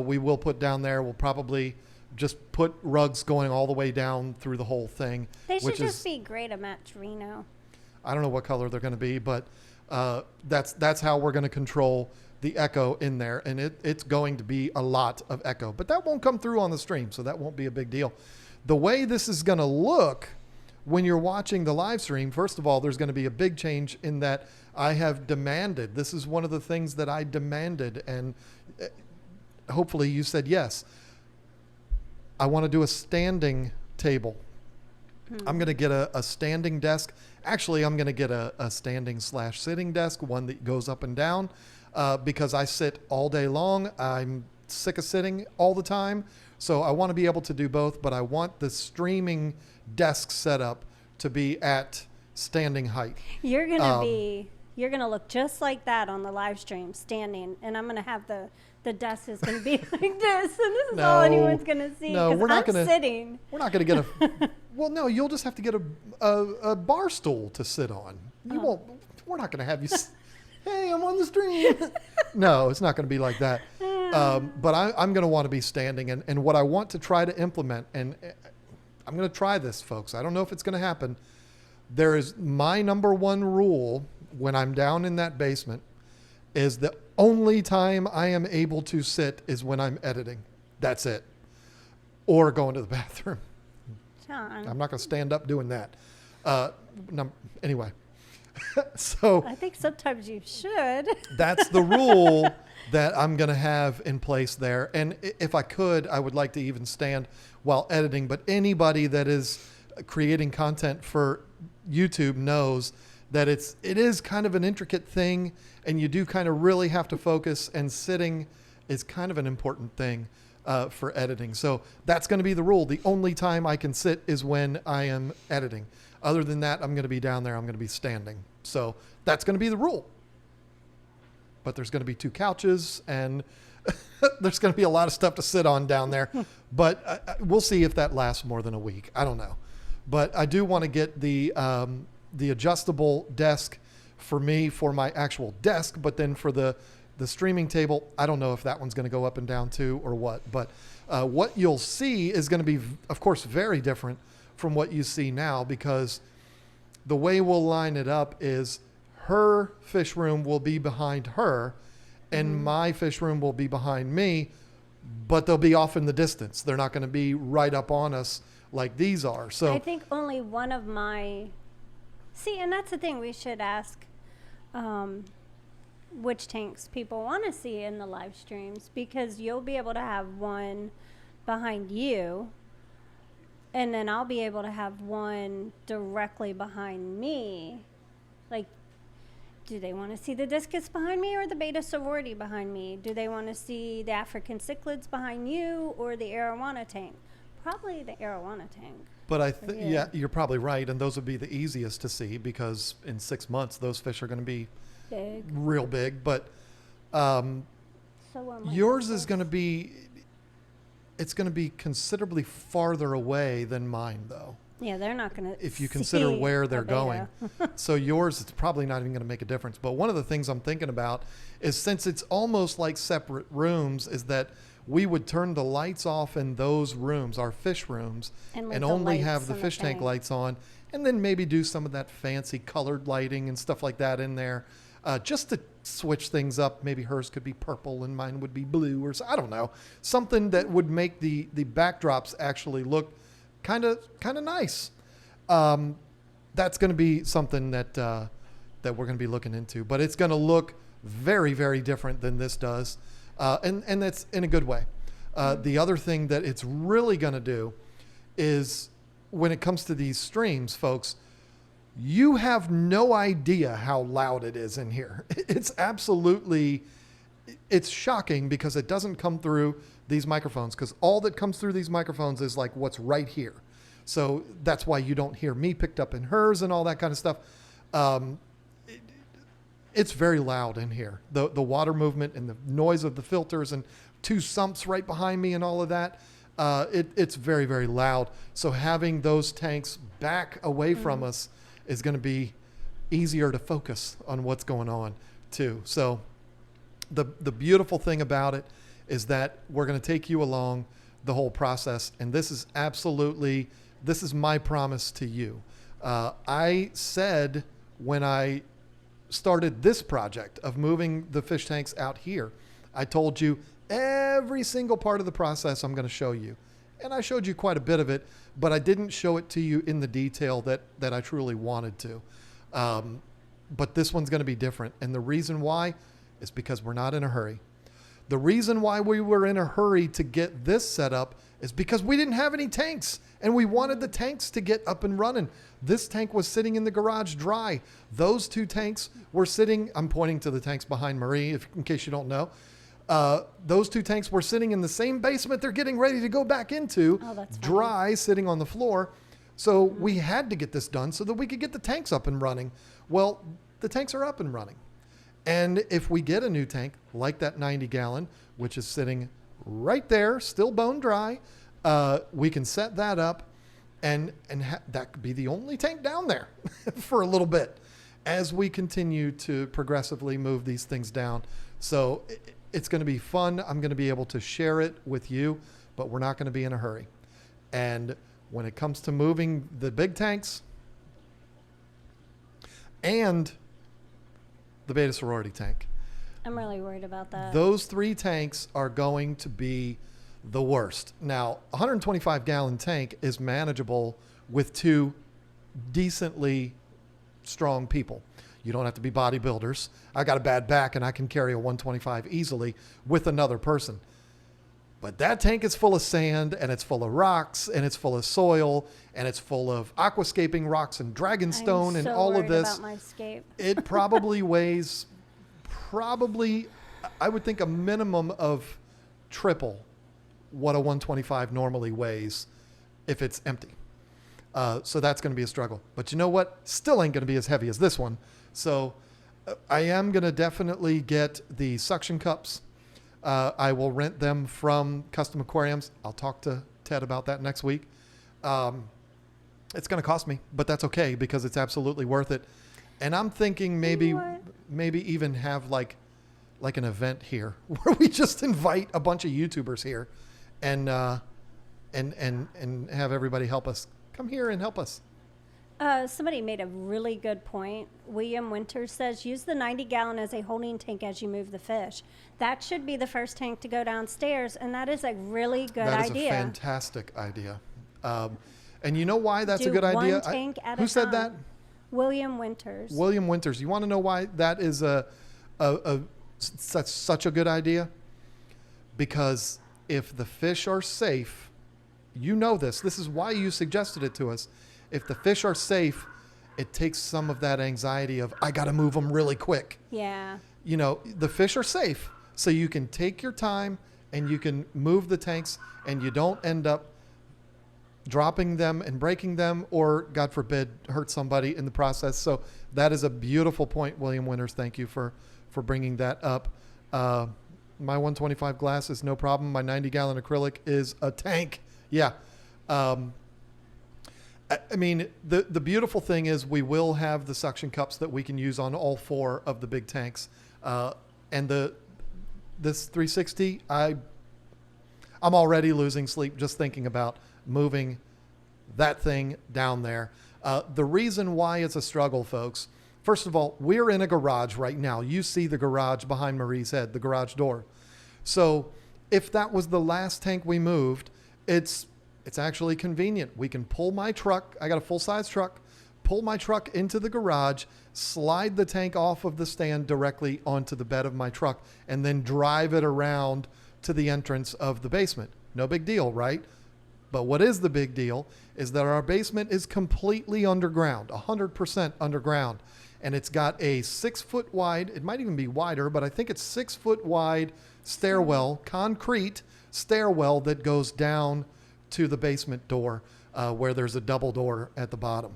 We will put down there. We'll probably just put rugs going all the way down through the whole thing. They should just be gray to match Reno. I don't know what color they're going to be, but that's how we're going to control the echo in there. And it's going to be a lot of echo. But that won't come through on the stream, so that won't be a big deal. The way this is going to look when you're watching the live stream, first of all, there's going to be a big change in that I have demanded. This is one of the things that I demanded, and hopefully you said yes. I want to do a standing table. I'm going to get a standing desk. Actually, I'm going to get a standing/sitting desk, one that goes up and down, because I sit all day long. I'm sick of sitting all the time. So I want to be able to do both, but I want the streaming desk setup to be at standing height. You're gonna look just like that on the live stream, standing, and I'm gonna have the desk is gonna be like this, and this is all anyone's gonna see. No, we're not gonna sitting. We're not gonna get a. Well, no, you'll just have to get a bar stool to sit on. You won't. We're not gonna have you. Hey, I'm on the stream. No, it's not gonna be like that. But I'm gonna want to be standing, and what I want to try to implement, and I'm gonna try this, folks. I don't know if it's gonna happen. There is my number one rule when I'm down in that basement is the only time I am able to sit is when I'm editing. That's it. Or going to the bathroom. John. I'm not going to stand up doing that. Anyway. So I think sometimes you should. That's the rule that I'm going to have in place there. And if I could, I would like to even stand while editing. But anybody that is creating content for YouTube knows that it is kind of an intricate thing, and you do kind of really have to focus, and sitting is kind of an important thing for editing. So that's going to be the rule. The only time I can sit is when I am editing. Other than that, I'm going to be down there. I'm going to be standing. So that's going to be the rule. But there's going to be 2 couches, and there's going to be a lot of stuff to sit on down there. But we'll see if that lasts more than a week. I don't know. But I do want to get the adjustable desk for me for my actual desk, but then for the streaming table, I don't know if that one's going to go up and down too or what. But what you'll see is going to be, of course, very different from what you see now, because the way we'll line it up is her fish room will be behind her, and my fish room will be behind me, but they'll be off in the distance. They're not going to be right up on us like these are. So I think only one of my and that's the thing we should ask which tanks people want to see in the live streams, because you'll be able to have one behind you, and then I'll be able to have one directly behind me. Like, do they want to see the discus behind me or the beta sorority behind me? Do they want to see the African cichlids behind you or the arowana tank? Probably the arowana tank. But yeah, you're probably right. And those would be the easiest to see, because in 6 months, those fish are going to be real big. But yours is going to be, it's going to be considerably farther away than mine, though. Yeah, they're not going to if you consider where they're going. So yours, it's probably not even going to make a difference. But one of the things I'm thinking about is, since it's almost like separate rooms, is that we would turn the lights off in those rooms, our fish rooms, and only have the fish tank lights on, and then maybe do some of that fancy colored lighting and stuff like that in there, just to switch things up. Maybe hers could be purple and mine would be blue, or I don't know, something that would make the backdrops actually look kind of nice. That's going to be something that we're going to be looking into, but it's going to look very, very different than this does. And that's in a good way. The other thing that it's really going to do is, when it comes to these streams, folks, you have no idea how loud it is in here. It's shocking, because it doesn't come through these microphones, because all that comes through these microphones is like what's right here. So that's why you don't hear me picked up in hers and all that kind of stuff. It's very loud in here. The water movement and the noise of the filters and 2 sumps right behind me and all of that. It's very, very loud. So having those tanks back away from us is going to be easier to focus on what's going on too. So the beautiful thing about it is that we're going to take you along the whole process. And this is my promise to you. I said when I started this project of moving the fish tanks out here, I told you every single part of the process I'm going to show you. And I showed you quite a bit of it, but I didn't show it to you in the detail that I truly wanted to. But this one's going to be different. And the reason why is because we're not in a hurry. The reason why we were in a hurry to get this set up is because we didn't have any tanks and we wanted the tanks to get up and running. This tank was sitting in the garage dry. Those 2 tanks were sitting, I'm pointing to the tanks behind Marie, in case you don't know. Those 2 tanks were sitting in the same basement they're getting ready to go back into, dry, sitting on the floor. So we had to get this done so that we could get the tanks up and running. Well, the tanks are up and running. And if we get a new tank, like that 90 gallon, which is sitting right there, still bone dry, we can set that up and that could be the only tank down there for a little bit as we continue to progressively move these things down. So it's going to be fun. I'm going to be able to share it with you, but we're not going to be in a hurry. And when it comes to moving the big tanks and the beta sorority tank, I'm really worried about that. those 3 tanks are going to be the worst. Now, a 125 gallon tank is manageable with 2 decently strong people. You don't have to be bodybuilders. I got a bad back and I can carry a 125 easily with another person. But that tank is full of sand and it's full of rocks and it's full of soil and it's full of aquascaping rocks and dragonstone and all of this. About my scape. It probably weighs I would think a minimum of triple what a 125 normally weighs if it's empty. So that's going to be a struggle. But you know what? Still ain't going to be as heavy as this one. So I am going to definitely get the suction cups. I will rent them from Custom Aquariums. I'll talk to Ted about that next week. It's going to cost me, but that's okay because it's absolutely worth it. And I'm thinking maybe even have like an event here where we just invite a bunch of YouTubers here and have everybody help us. Come here and help us. Somebody made a really good point. William Winters says, use the 90 gallon as a holding tank as you move the fish. That should be the first tank to go downstairs, and that is a really good idea. That is a fantastic idea. And you know why that's a good idea? One tank at a Who said time. that? William Winters. William Winters. You want to know why that is such a good idea? Because if the fish are safe, you know this. This is why you suggested it to us. If the fish are safe, it takes some of that anxiety of, I got to move them really quick. Yeah. You know, the fish are safe, so you can take your time and you can move the tanks and you don't end up dropping them and breaking them or, God forbid, hurt somebody in the process. So that is a beautiful point, William Winters. Thank you for bringing that up. My 125 glass is no problem. My 90 gallon acrylic is a tank. Yeah. I mean, the beautiful thing is we will have the suction cups that we can use on all 4 of the big tanks. And this 360, I'm already losing sleep just thinking about moving that thing down there. The reason why it's a struggle, folks, first of all, we're in a garage right now. You see the garage behind Marie's head, the garage door. So if that was the last tank we moved, it's actually convenient. We can pull my truck. I got a full-size truck. Pull my truck into the garage, slide the tank off of the stand directly onto the bed of my truck, and then drive it around to the entrance of the basement. No big deal, right? But what is the big deal is that our basement is completely underground, 100% underground. And it's got a 6 foot wide, it might even be wider, but I think it's 6 foot wide stairwell, concrete stairwell that goes down to the basement door. where there's a double door at the bottom.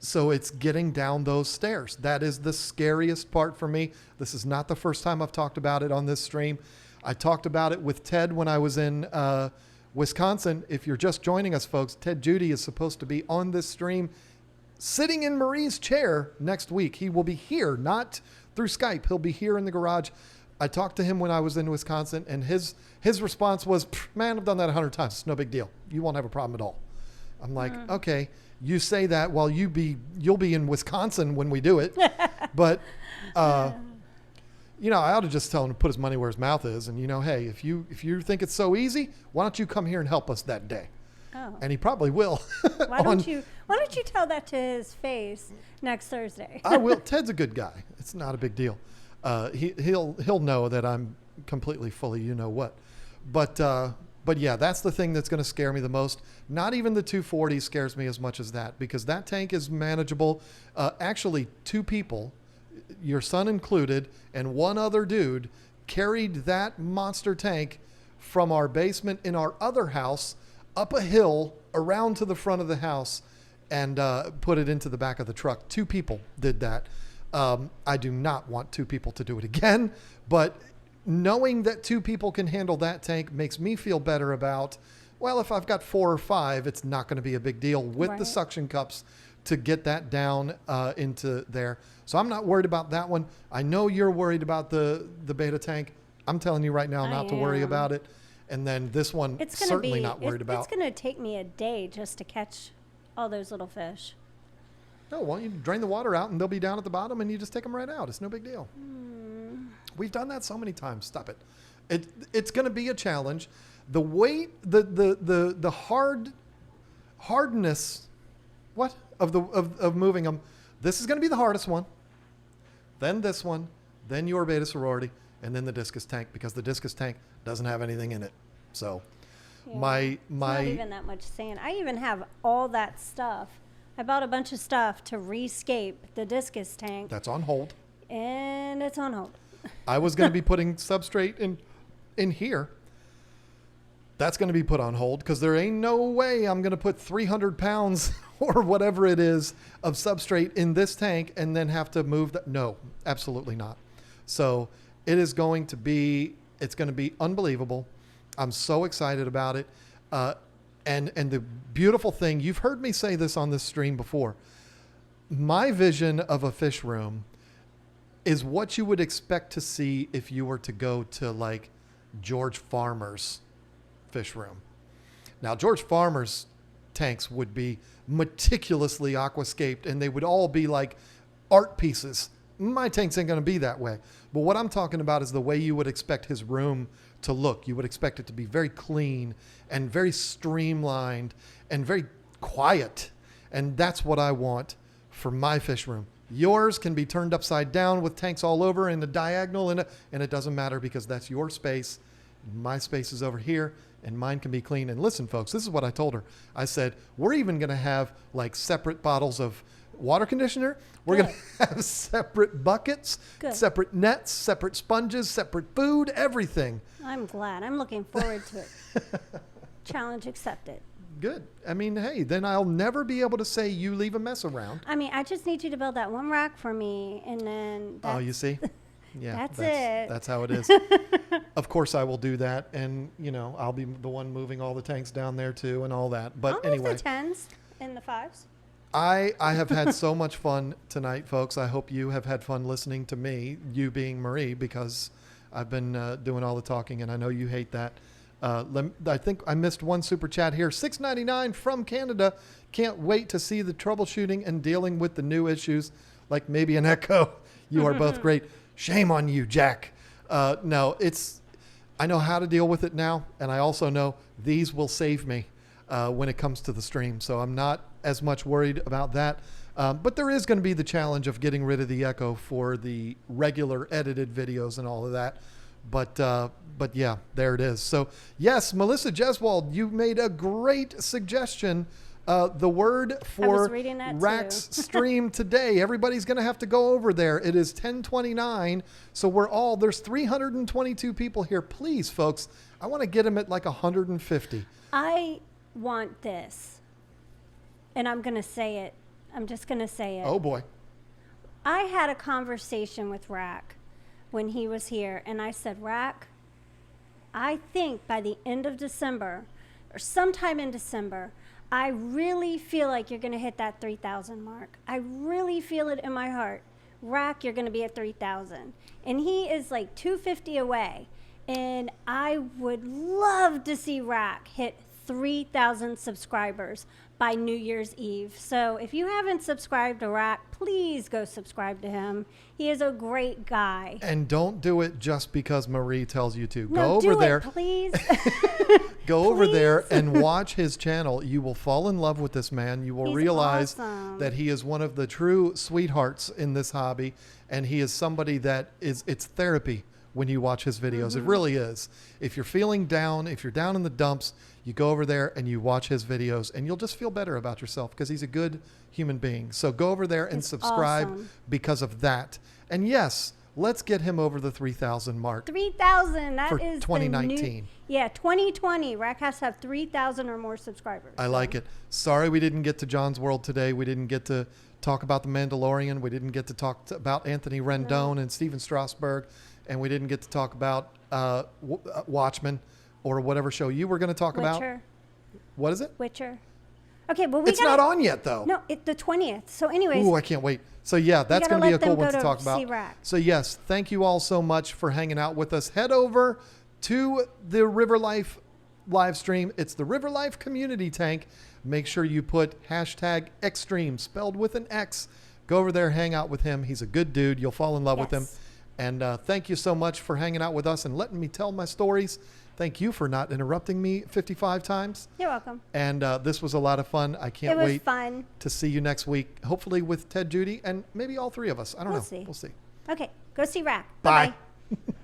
So it's getting down those stairs. That is the scariest part for me. This is not the first time I've talked about it on this stream. I talked about it with Ted when I was in Wisconsin. If you're just joining us, folks, Ted Judy is supposed to be on this stream sitting in Marie's chair next week. He will be here, not through Skype. He'll be here in the garage. I talked to him when I was in Wisconsin, and his response was, man, I've done that 100 times. It's no big deal. You won't have a problem at all. I'm like, okay, you say that while you'll be in Wisconsin when we do it. But, you know, I ought to just tell him to put his money where his mouth is. And, you know, hey, if you think it's so easy, why don't you come here and help us that day? Oh. And he probably will. Why don't you tell that to his face next Thursday? I will. Ted's a good guy. It's not a big deal. He'll know that I'm completely fully you know what. But yeah, that's the thing that's going to scare me the most. Not even the 240 scares me as much as that, because that tank is manageable. Actually, 2 people, your son included, and one other dude carried that monster tank from our basement in our other house up a hill around to the front of the house and put it into the back of the truck. 2 people did that. I do not want 2 people to do it again, but knowing that 2 people can handle that tank makes me feel better about, well, if I've got 4 or 5, it's not going to be a big deal with the suction cups to get that down into there. So I'm not worried about that one. I know you're worried about the beta tank. I'm telling you right now not to worry about it. And then this one, certainly not worried about. It's going to take me a day just to catch all those little fish. No, well, you drain the water out and they'll be down at the bottom and you just take them right out. It's no big deal. We've done that so many times. Stop it. It's going to be a challenge. The weight, the hardness, of moving them. This is going to be the hardest one. Then this one, then your beta sorority, and then the discus tank, because the discus tank doesn't have anything in it. So my not even that much sand. I even have all that stuff. I bought a bunch of stuff to rescape the discus tank. That's on hold. And it's on hold. I was going to be putting substrate in here. That's going to be put on hold because there ain't no way I'm going to put 300 pounds or whatever it is of substrate in this tank and then have to move that. No, absolutely not. So it's going to be unbelievable. I'm so excited about it. And the beautiful thing, you've heard me say this on this stream before. My vision of a fish room is what you would expect to see if you were to go to like George Farmer's fish room. Now, George Farmer's tanks would be meticulously aquascaped and they would all be like art pieces. My tanks ain't going to be that way. But what I'm talking about is the way you would expect his room to look. You would expect it to be very clean and very streamlined and very quiet. And that's what I want for my fish room. Yours can be turned upside down with tanks all over in the diagonal, and it doesn't matter because that's your space. My space is over here, and mine can be clean. And listen, folks, this is what I told her. I said, we're even going to have like separate bottles of water conditioner. We're going to have separate buckets, separate nets, separate sponges, separate food, everything. I'm glad. I'm looking forward to it. Challenge accepted. Good. I mean, hey, then I'll never be able to say you leave a mess around. I mean, I just need you to build that one rack for me, and then oh, you see? Yeah, that's it. That's how it is. Of course, I will do that, and you know, I'll be the one moving all the tanks down there too, and all that. But I'll anyway, move the 10s and the 5s. I have had so much fun tonight, folks. I hope you have had fun listening to me, you being Marie, because I've been doing all the talking, and I know you hate that. I think I missed one super chat here. $6.99 from Canada. Can't wait to see the troubleshooting and dealing with the new issues, like maybe an echo. You are both great. Shame on you, Jack. No, I know how to deal with it now, and I also know these will save me when it comes to the stream. So I'm not as much worried about that. But there is going to be the challenge of getting rid of the echo for the regular edited videos and all of that. But yeah, there it is. So yes, Melissa Jeswald, you made a great suggestion. The word for Rack's stream today, everybody's going to have to go over there. It is 10:29. So there's 322 people here. Please, folks, I want to get them at like 150. want this. And I'm going to say it. I'm just going to say it. Oh, boy. I had a conversation with Rack when he was here, and I said, Rack, I think by the end of December, or sometime in December, I really feel like you're going to hit that 3,000 mark. I really feel it in my heart. Rack, you're going to be at 3,000. And he is like 250 away. And I would love to see Rack hit 3,000 subscribers by New Year's Eve. So if you haven't subscribed to Rack, please go subscribe to him. He is a great guy. And don't do it just because Marie tells you to. No, go over do there. it, please. Go over there and watch his channel. You will fall in love with this man. You will He's realize awesome. that he is one of the true sweethearts in this hobby. And he is somebody that it's therapy when you watch his videos. It really is. If you're feeling down, if you're down in the dumps, you go over there and you watch his videos and you'll just feel better about yourself because he's a good human being. So go over there and subscribe awesome. because of that. And yes, let's get him over the 3,000 mark. 3,000. That For is 2019. 2020. Rack has to have 3,000 or more subscribers. I like it. Sorry we didn't get to John's World today. We didn't get to talk about The Mandalorian. We didn't get to talk about Anthony Rendon and Steven Strasberg. And we didn't get to talk about Watchmen or whatever show you were going to talk about. Witcher. What is it? Witcher. Okay, well, It's not on yet, though. No, it's the 20th. So anyways. Ooh, I can't wait. So, yeah, that's gotta going to be a let them cool go one to to talk see about. Rack. So, yes, thank you all so much for hanging out with us. Head over to the River Life live stream. It's the River Life Community Tank. Make sure you put hashtag Xtreme, spelled with an X. Go over there, hang out with him. He's a good dude. You'll fall in love with him. Yes. And thank you so much for hanging out with us and letting me tell my stories. Thank you for not interrupting me 55 times. You're welcome. And this was a lot of fun. I can't It was wait fun. to see you next week, hopefully with Ted, Judy, and maybe all three of us. I don't know. We'll see. We'll see. Okay, go see Rack. Bye. Bye-bye.